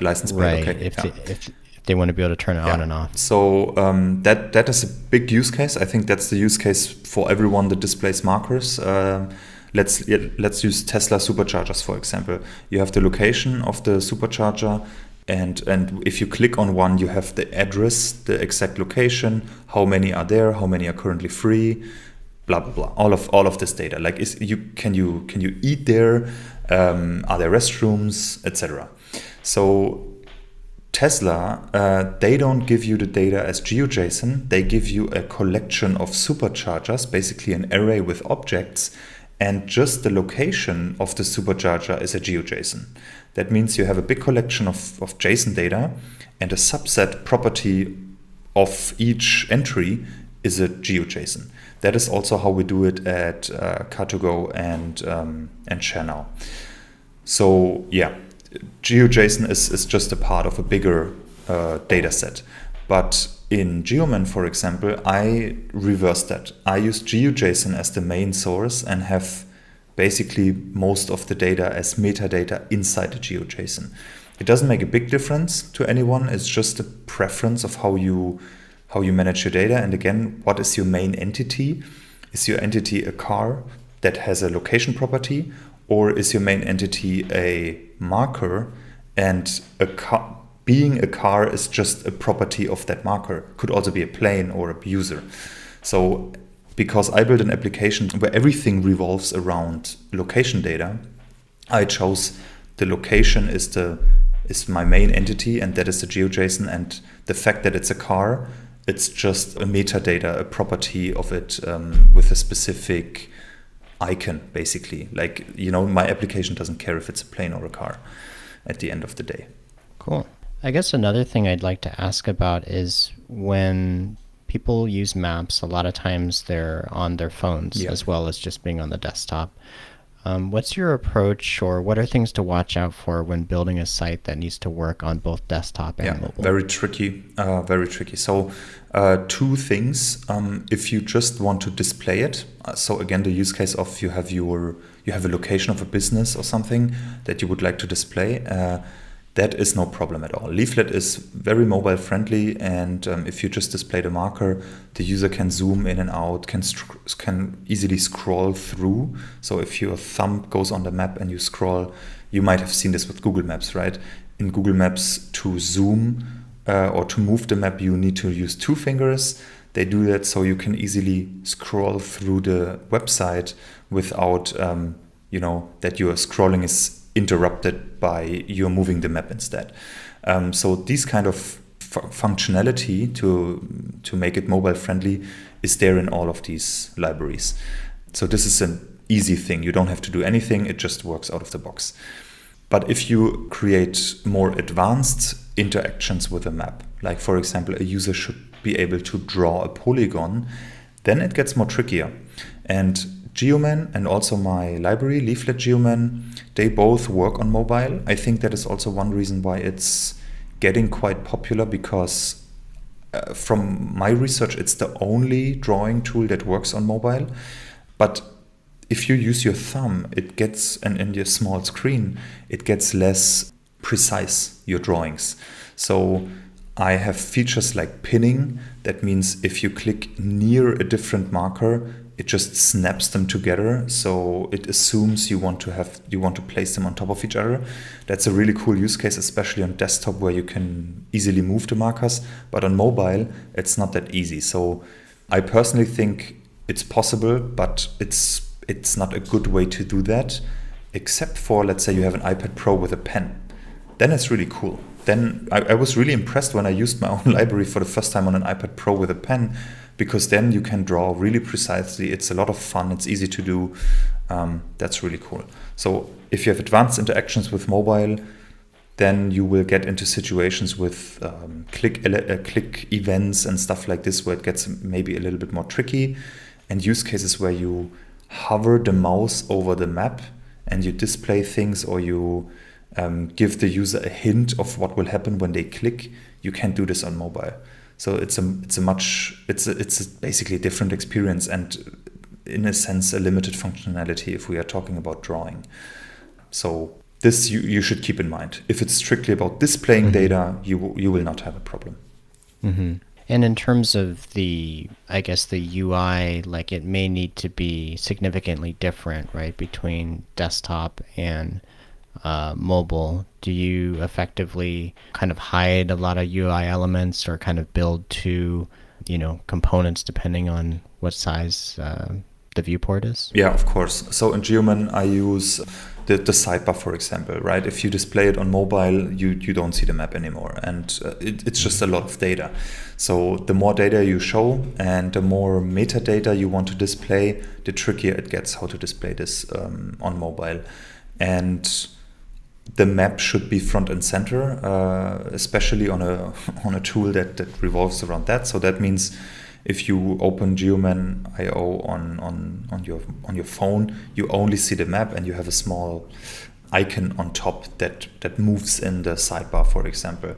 license plate. Right. Okay. If they want to be able to turn it on and off. So that is a big use case. I think that's the use case for everyone that displays markers. Let's use Tesla superchargers, for example. You have the location of the supercharger, and if you click on one, you have the address, the exact location, how many are there, how many are currently free, blah blah blah. All of this data. Like, can you eat there? Are there restrooms, etc. So Tesla, they don't give you the data as GeoJSON. They give you a collection of superchargers, basically an array with objects, and just the location of the supercharger is a GeoJSON. That means you have a big collection of JSON data, and a subset property of each entry is a GeoJSON. That is also how we do it at Car2Go and ShareNow. So yeah, GeoJSON is just a part of a bigger data set. But in Geoman, for example, I reversed that. I use GeoJSON as the main source and have basically most of the data as metadata inside the GeoJSON. It doesn't make a big difference to anyone. It's just a preference of how you manage your data. And again, what is your main entity? Is your entity a car? that has a location property, or is your main entity a marker and being a car is just a property of that marker? Could also be a plane or a user. So because I built an application where everything revolves around location data, I chose the location is my main entity, and that is the Geo JSON, and the fact that it's a car, it's just a metadata, a property of it with a specific icon, basically. Like, my application doesn't care if it's a plane or a car at the end of the day. Cool. I guess another thing I'd like to ask about is when people use maps, a lot of times they're on their phones as well as just being on the desktop. What's your approach, or what are things to watch out for when building a site that needs to work on both desktop and mobile? Very tricky, very tricky. So two things. If you just want to display it, so again, the use case of you have a location of a business or something that you would like to display, that is no problem at all. Leaflet is very mobile friendly, and if you just display the marker, the user can zoom in and out, can easily scroll through. So if your thumb goes on the map and you scroll, you might have seen this with Google Maps, right? In Google Maps, to zoom or to move the map, you need to use two fingers. They do that so you can easily scroll through the website without, that your scrolling is interrupted by you moving the map instead. So these kind of functionality to make it mobile friendly is there in all of these libraries. So this is an easy thing. You don't have to do anything. It just works out of the box. But if you create more advanced interactions with a map, like for example, a user should be able to draw a polygon, then it gets more trickier. And Geoman and also my library, Leaflet Geoman, they both work on mobile. I think that is also one reason why it's getting quite popular, because from my research, it's the only drawing tool that works on mobile. But if you use your thumb, it gets, and in your small screen, it gets less precise, your drawings. So I have features like pinning. That means if you click near a different marker, it just snaps them together. So it assumes you want to place them on top of each other. That's a really cool use case, especially on desktop where you can easily move the markers. But on mobile, it's not that easy. So I personally think it's possible, but it's not a good way to do that, except for, let's say you have an iPad Pro with a pen. Then it's really cool. Then I was really impressed when I used my own library for the first time on an iPad Pro with a pen, because then you can draw really precisely. It's a lot of fun. It's easy to do. That's really cool. So if you have advanced interactions with mobile, then you will get into situations with click events and stuff like this, where it gets maybe a little bit more tricky, and use cases where you hover the mouse over the map and you display things, or you give the user a hint of what will happen when they click. You can't do this on mobile. So it's basically a different experience, and in a sense a limited functionality if we are talking about drawing. So this you should keep in mind. If it's strictly about displaying data, you will not have a problem. Mm-hmm. And in terms of the UI, like it may need to be significantly different, right, between desktop and mobile. Do you effectively kind of hide a lot of UI elements, or kind of build two, components depending on what size the viewport is? Yeah, of course. So in Geoman, I use the sidebar, for example, right? If you display it on mobile, you don't see the map anymore, and it's just a lot of data. So the more data you show and the more metadata you want to display, the trickier it gets how to display this on mobile. And the map should be front and center, especially on a tool that revolves around that. So that means if you open Geoman.io on your phone, you only see the map, and you have a small icon on top that moves in the sidebar, for example.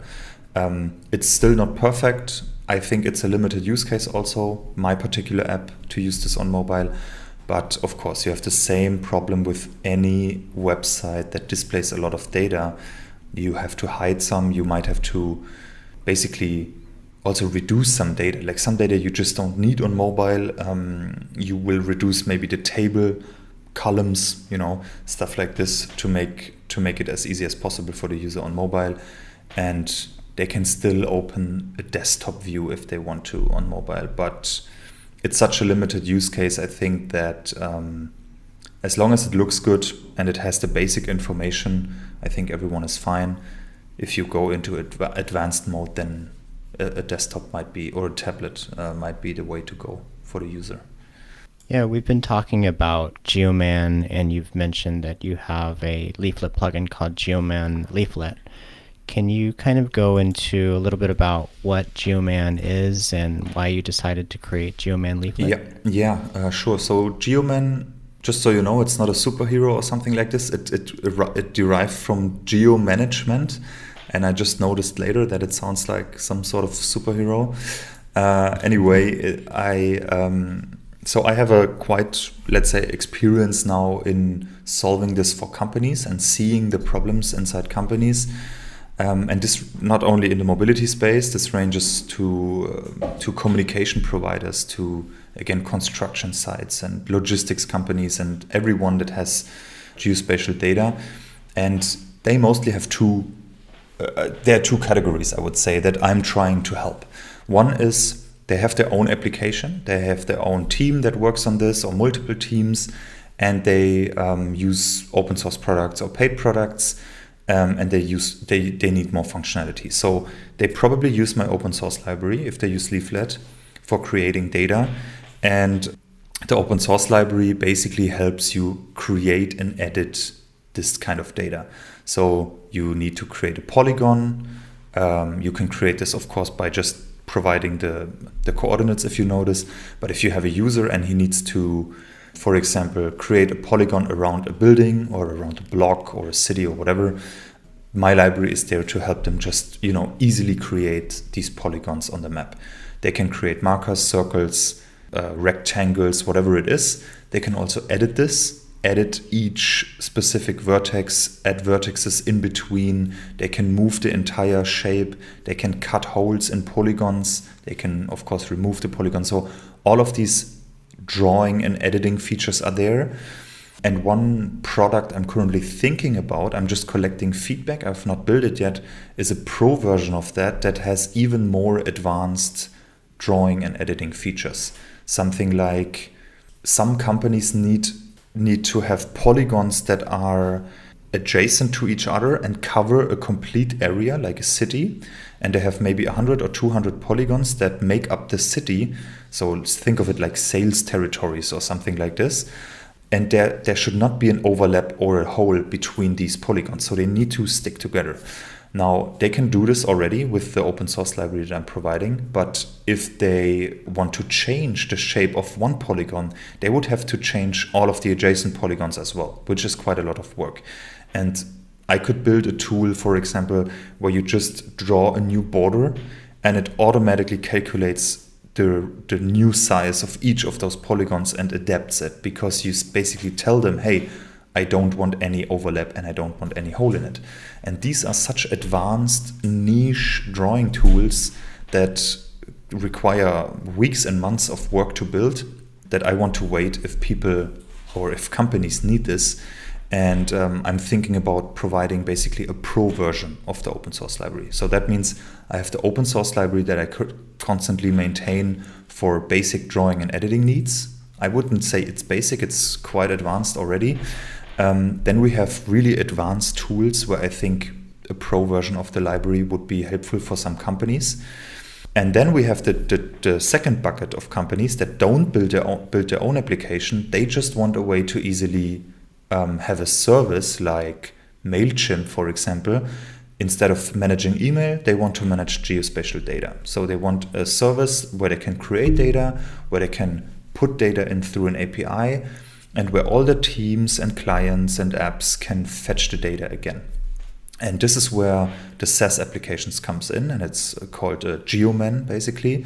It's still not perfect. I think it's a limited use case also, my particular app, to use this on mobile. But of course, you have the same problem with any website that displays a lot of data. You have to hide some. You might have to basically also reduce some data. Like some data you just don't need on mobile. You will reduce maybe the table columns, stuff like this to make it as easy as possible for the user on mobile. And they can still open a desktop view if they want to on mobile. But it's such a limited use case, I think, that as long as it looks good and it has the basic information, I think everyone is fine. If you go into advanced mode, then a desktop might be, or a tablet might be the way to go for the user. Yeah, we've been talking about Geoman, and you've mentioned that you have a Leaflet plugin called Geoman Leaflet. Can you kind of go into a little bit about what Geoman is and why you decided to create Geoman Leaflet? Yeah, sure. So Geoman, just so you know, it's not a superhero or something like this. It derived from geo management, and I just noticed later that it sounds like some sort of superhero. Anyway, I have a quite, let's say, experience now in solving this for companies and seeing the problems inside companies. And this not only in the mobility space, this ranges to communication providers, to, again, construction sites and logistics companies and everyone that has geospatial data. And they mostly have there are two categories, I would say, that I'm trying to help. One is they have their own application, they have their own team that works on this, or multiple teams, and they use open source products or paid products. And they need more functionality. So they probably use my open source library if they use Leaflet for creating data. And the open source library basically helps you create and edit this kind of data. So you need to create a polygon. You can create this, of course, by just providing the coordinates if you know this. But if you have a user and he needs to, for example, create a polygon around a building or around a block or a city or whatever, my library is there to help them just, easily create these polygons on the map. They can create markers, circles, rectangles, whatever it is. They can also edit each specific vertex, add vertices in between. They can move the entire shape. They can cut holes in polygons. They can, of course, remove the polygon. So all of these drawing and editing features are there. And one product I'm currently thinking about, I'm just collecting feedback, I've not built it yet, is a pro version of that has even more advanced drawing and editing features. Something like some companies need to have polygons that are adjacent to each other and cover a complete area like a city, and they have maybe 100 or 200 polygons that make up the city. So think of it like sales territories or something like this. And there should not be an overlap or a hole between these polygons. So they need to stick together. Now, they can do this already with the open source library that I'm providing. But if they want to change the shape of one polygon, they would have to change all of the adjacent polygons as well, which is quite a lot of work. And I could build a tool, for example, where you just draw a new border and it automatically calculates the new size of each of those polygons and adapts it, because you basically tell them, hey, I don't want any overlap and I don't want any hole in it. And these are such advanced niche drawing tools that require weeks and months of work to build, that I want to wait if people or if companies need this. And I'm thinking about providing basically a pro version of the open source library. So that means I have the open source library that I could constantly maintain for basic drawing and editing needs. I wouldn't say it's basic, it's quite advanced already. Then we have really advanced tools where I think a pro version of the library would be helpful for some companies. And then we have the second bucket of companies that don't build their own application. They just want a way to easily have a service like MailChimp, for example. Instead of managing email, they want to manage geospatial data. So they want a service where they can create data, where they can put data in through an API, and where all the teams and clients and apps can fetch the data again. And this is where the SaaS applications comes in, and it's called Geoman, basically.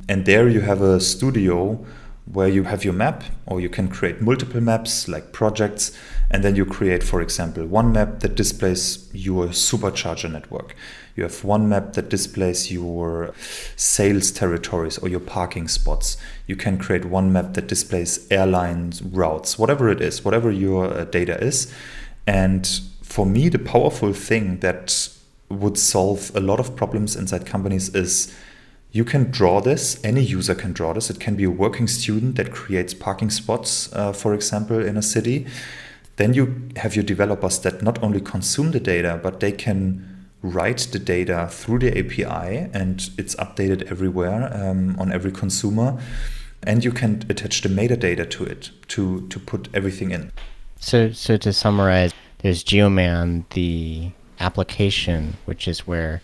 And there you have a studio where you have your map, or you can create multiple maps like projects, and then you create, for example, one map that displays your supercharger network. You have one map that displays your sales territories or your parking spots. You can create one map that displays airline routes, whatever it is, whatever your data is. And for me, the powerful thing that would solve a lot of problems inside companies is you can draw this, any user can draw this. It can be a working student that creates parking spots, for example, in a city. Then you have your developers that not only consume the data, but they can write the data through the API, and it's updated everywhere on every consumer. And you can attach the metadata to it to put everything in. So to summarize, there's Geoman, the application, which is where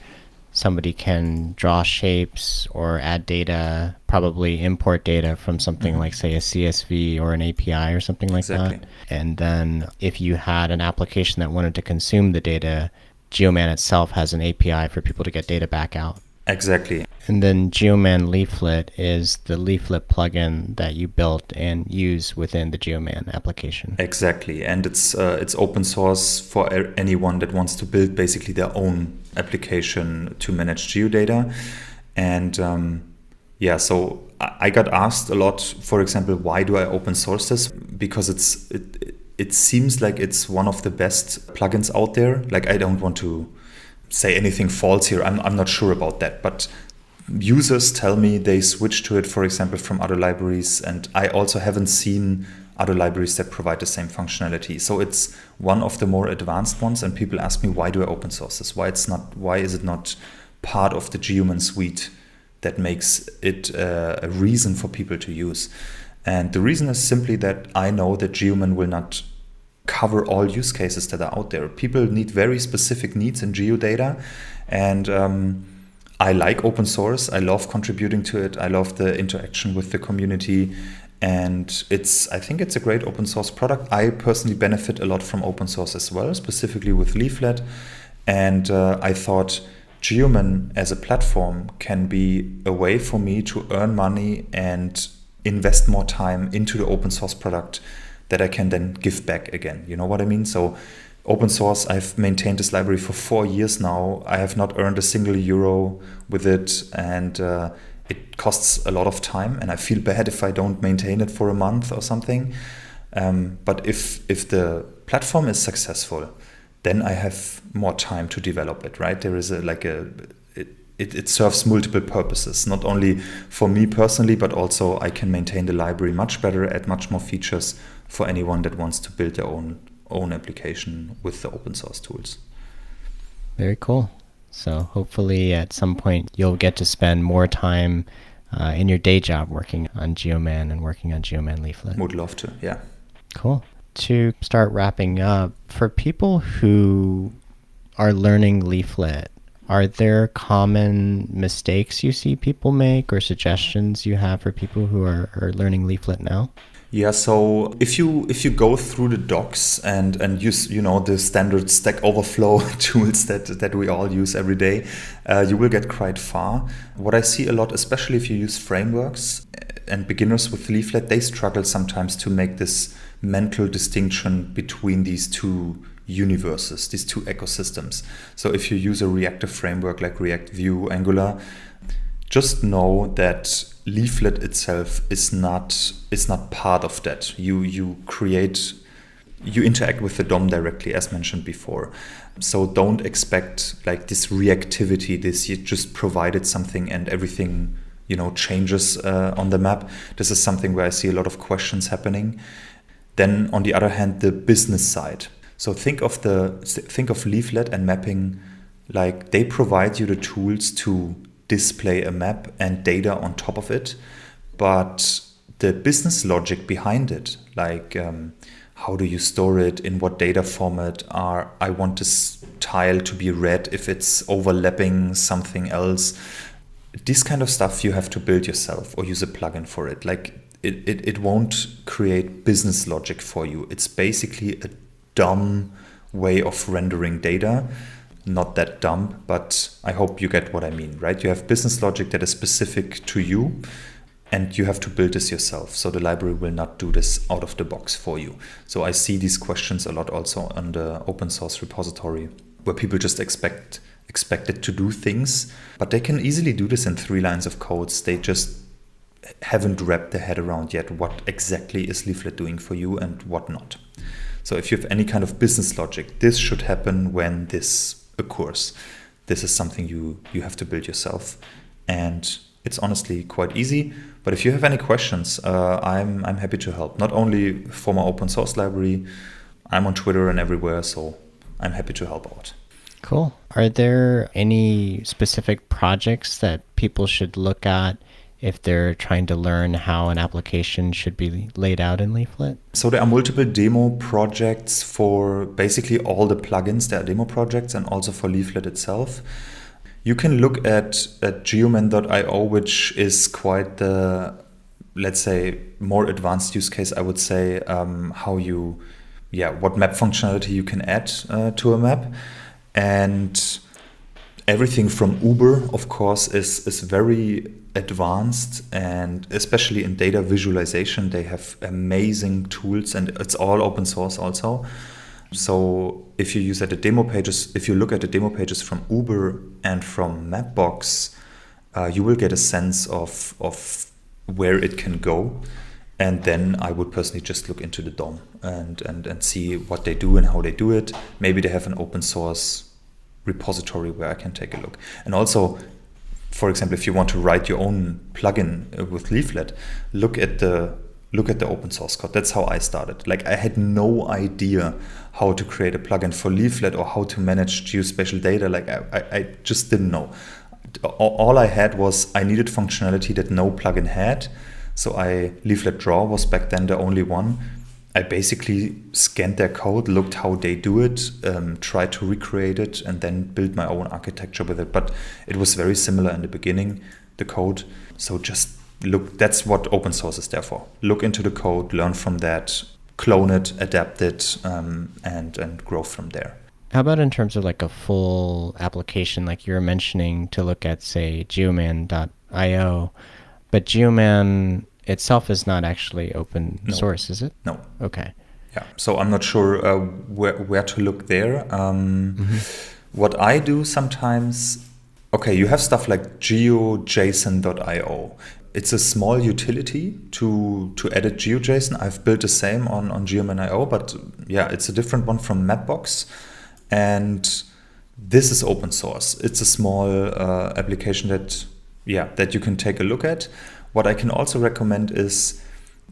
somebody can draw shapes or add data, probably import data from something like, say, a CSV or an API or something like that. And then if you had an application that wanted to consume the data, Geoman itself has an API for people to get data back out. Exactly. And then Geoman Leaflet is the Leaflet plugin that you built and use within the Geoman application. Exactly. And it's open source for anyone that wants to build basically their own application to manage geodata. And so I got asked a lot, for example, why do I open source this? Because it seems like it's one of the best plugins out there. Like, I don't want to say anything false here. I'm not sure about that, but users tell me they switch to it, for example, from other libraries, and I also haven't seen other libraries that provide the same functionality. So it's one of the more advanced ones, and people ask me, why do I open source this? Why is it not part of the Geoman suite that makes it a reason for people to use? And the reason is simply that I know that Geoman will not cover all use cases that are out there. People need very specific needs in geodata, and I like open source. I love contributing to it. I love the interaction with the community, and I think it's a great open source product. I personally benefit a lot from open source as well, specifically with Leaflet, and I thought Geoman as a platform can be a way for me to earn money and invest more time into the open source product that I can then give back again. You know what I mean? So open source, I've maintained this library for 4 years now. I have not earned a single euro with it, and it costs a lot of time, and I feel bad if I don't maintain it for a month or something. But if the platform is successful, then I have more time to develop it, right? There is it serves multiple purposes, not only for me personally, but also I can maintain the library much better, add much more features for anyone that wants to build their own application with the open source tools. Very cool. So hopefully at some point you'll get to spend more time in your day job working on Geoman and working on Geoman Leaflet. Would love to, yeah. Cool. To start wrapping up, for people who are learning Leaflet, are there common mistakes you see people make or suggestions you have for people who are learning Leaflet now? Yeah, so if you go through the docs and use the standard Stack Overflow tools that we all use every day, you will get quite far. What I see a lot, especially if you use frameworks and beginners with Leaflet, they struggle sometimes to make this mental distinction between these two universes, these two ecosystems. So if you use a reactive framework like React, Vue, Angular, just know that Leaflet itself is not part of that. You interact with the DOM directly, as mentioned before. So don't expect like this reactivity, you just provided something and everything changes on the map. This is something where I see a lot of questions happening. Then on the other hand, the business side. So think of Leaflet and mapping, like they provide you the tools to display a map and data on top of it, but the business logic behind it, like how do you store it, in what data format, I want this tile to be red if it's overlapping something else. This kind of stuff you have to build yourself or use a plugin for it. Like it won't create business logic for you. It's basically a dumb way of rendering data. Not that dumb, but I hope you get what I mean, right? You have business logic that is specific to you, and you have to build this yourself. So the library will not do this out of the box for you. So I see these questions a lot also on the open source repository, where people just expect it to do things, but they can easily do this in 3 lines of codes. They just haven't wrapped their head around yet what exactly is Leaflet doing for you and what not. So if you have any kind of business logic, this should happen when this occurs. This is something you have to build yourself. And it's honestly quite easy. But if you have any questions, I'm happy to help. Not only for my open source library, I'm on Twitter and everywhere, so I'm happy to help out. Cool. Are there any specific projects that people should look at if they're trying to learn how an application should be laid out in Leaflet? So there are multiple demo projects for basically all the plugins. There are demo projects and also for Leaflet itself. You can look at Geoman.io, which is quite the, let's say, more advanced use case, I would say, what map functionality you can add to a map. And everything from Uber, of course, is very advanced, and especially in data visualization, they have amazing tools, and it's all open source also. So if you look at the demo pages from Uber and from Mapbox, you will get a sense of where it can go. And then I would personally just look into the DOM and see what they do and how they do it. Maybe they have an open source repository where I can take a look. And also, for example, if you want to write your own plugin with Leaflet, look at the open source code. That's how I started. Like, I had no idea how to create a plugin for Leaflet or how to manage geospatial data. Like, I just didn't know. All I had was I needed functionality that no plugin had. So Leaflet Draw was back then the only one. I basically scanned their code, looked how they do it, tried to recreate it, and then built my own architecture with it. But it was very similar in the beginning, the code. So just look, that's what open source is there for. Look into the code, learn from that, clone it, adapt it, and grow from there. How about in terms of like a full application, like you were mentioning, to look at, say, Geoman.io, but Geoman itself is not actually open source, is it? No. Okay. Yeah. So I'm not sure where to look there. What I do sometimes, you have stuff like Geo JSON.io. It's a small utility to edit Geo JSON. I've built the same on Geoman.io, but it's a different one from Mapbox. And this is open source. It's a small application that you can take a look at. What I can also recommend is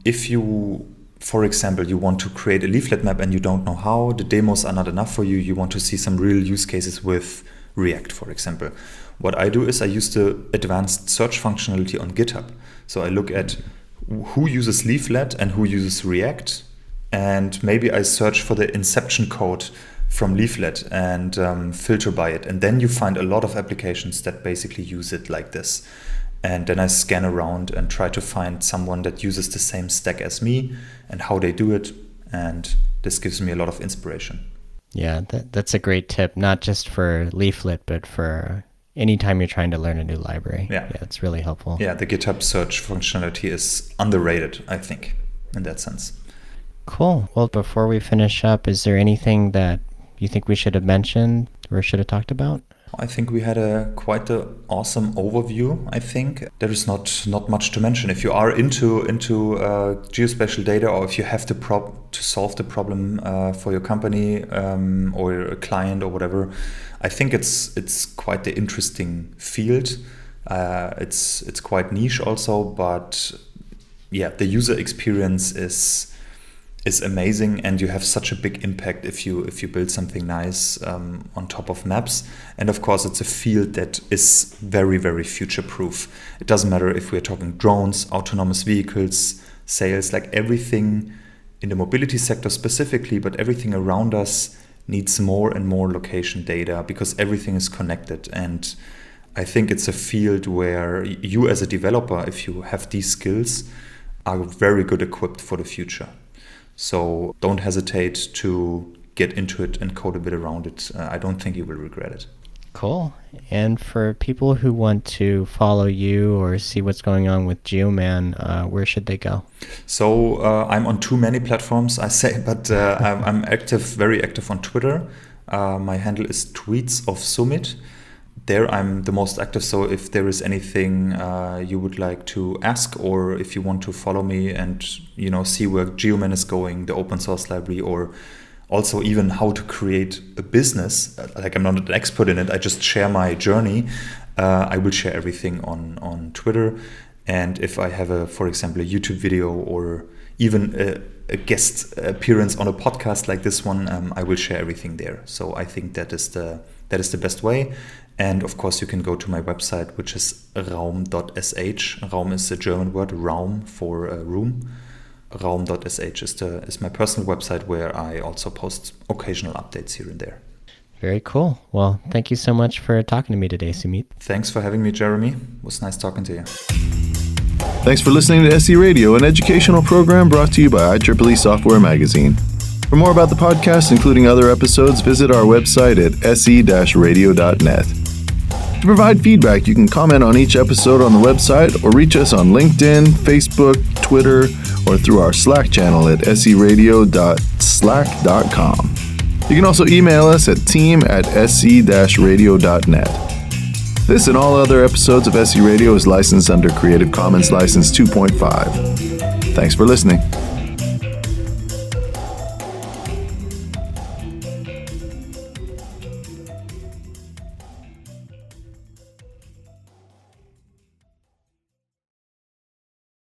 if you, for example, you want to create a leaflet map and you don't know how, the demos are not enough for you, you want to see some real use cases with React, for example. What I do is I use the advanced search functionality on GitHub. So I look at who uses Leaflet and who uses React, and maybe I search for the inception code from Leaflet and filter by it. And then you find a lot of applications that basically use it like this. And then I scan around and try to find someone that uses the same stack as me and how they do it. And this gives me a lot of inspiration. Yeah, that's a great tip, not just for Leaflet, but for anytime you're trying to learn a new library. Yeah, it's really helpful. Yeah, the GitHub search functionality is underrated, I think, in that sense. Cool. Well, before we finish up, is there anything that you think we should have mentioned or should have talked about? I think we had quite an awesome overview. I think there is not much to mention. If you are into geospatial data, or if you have to solve the problem for your company or a client or whatever, I think it's quite the interesting field. It's quite niche also, but the user experience is amazing, and you have such a big impact if you build something nice on top of maps. And of course, it's a field that is very, very future-proof. It doesn't matter if we're talking drones, autonomous vehicles, sales, like everything in the mobility sector specifically, but everything around us needs more and more location data because everything is connected. And I think it's a field where you as a developer, if you have these skills, are very good equipped for the future. So don't hesitate to get into it and code a bit around it. I don't think you will regret it. Cool. And for people who want to follow you or see what's going on with Geoman, where should they go? So I'm on too many platforms, I say, but I'm active, very active on Twitter. My handle is Tweets of Sumit. There I'm the most active, so if there is anything you would like to ask, or if you want to follow me and see where Geoman is going, the open source library, or also even how to create a business, like I'm not an expert in it, I just share my journey. I will share everything on Twitter. And if I have, for example, a YouTube video or even a guest appearance on a podcast like this one, I will share everything there. So I think that is the best way. And of course, you can go to my website, which is raum.sh. Raum is a German word, Raum for room. Raum.sh is my personal website where I also post occasional updates here and there. Very cool. Well, thank you so much for talking to me today, Sumit. Thanks for having me, Jeremy. It was nice talking to you. Thanks for listening to SE Radio, an educational program brought to you by IEEE Software Magazine. For more about the podcast, including other episodes, visit our website at se-radio.net. To provide feedback, you can comment on each episode on the website or reach us on LinkedIn, Facebook, Twitter, or through our Slack channel at seradio.slack.com. You can also email us at team@se-radio.net. This and all other episodes of SE Radio is licensed under Creative Commons License 2.5. Thanks for listening.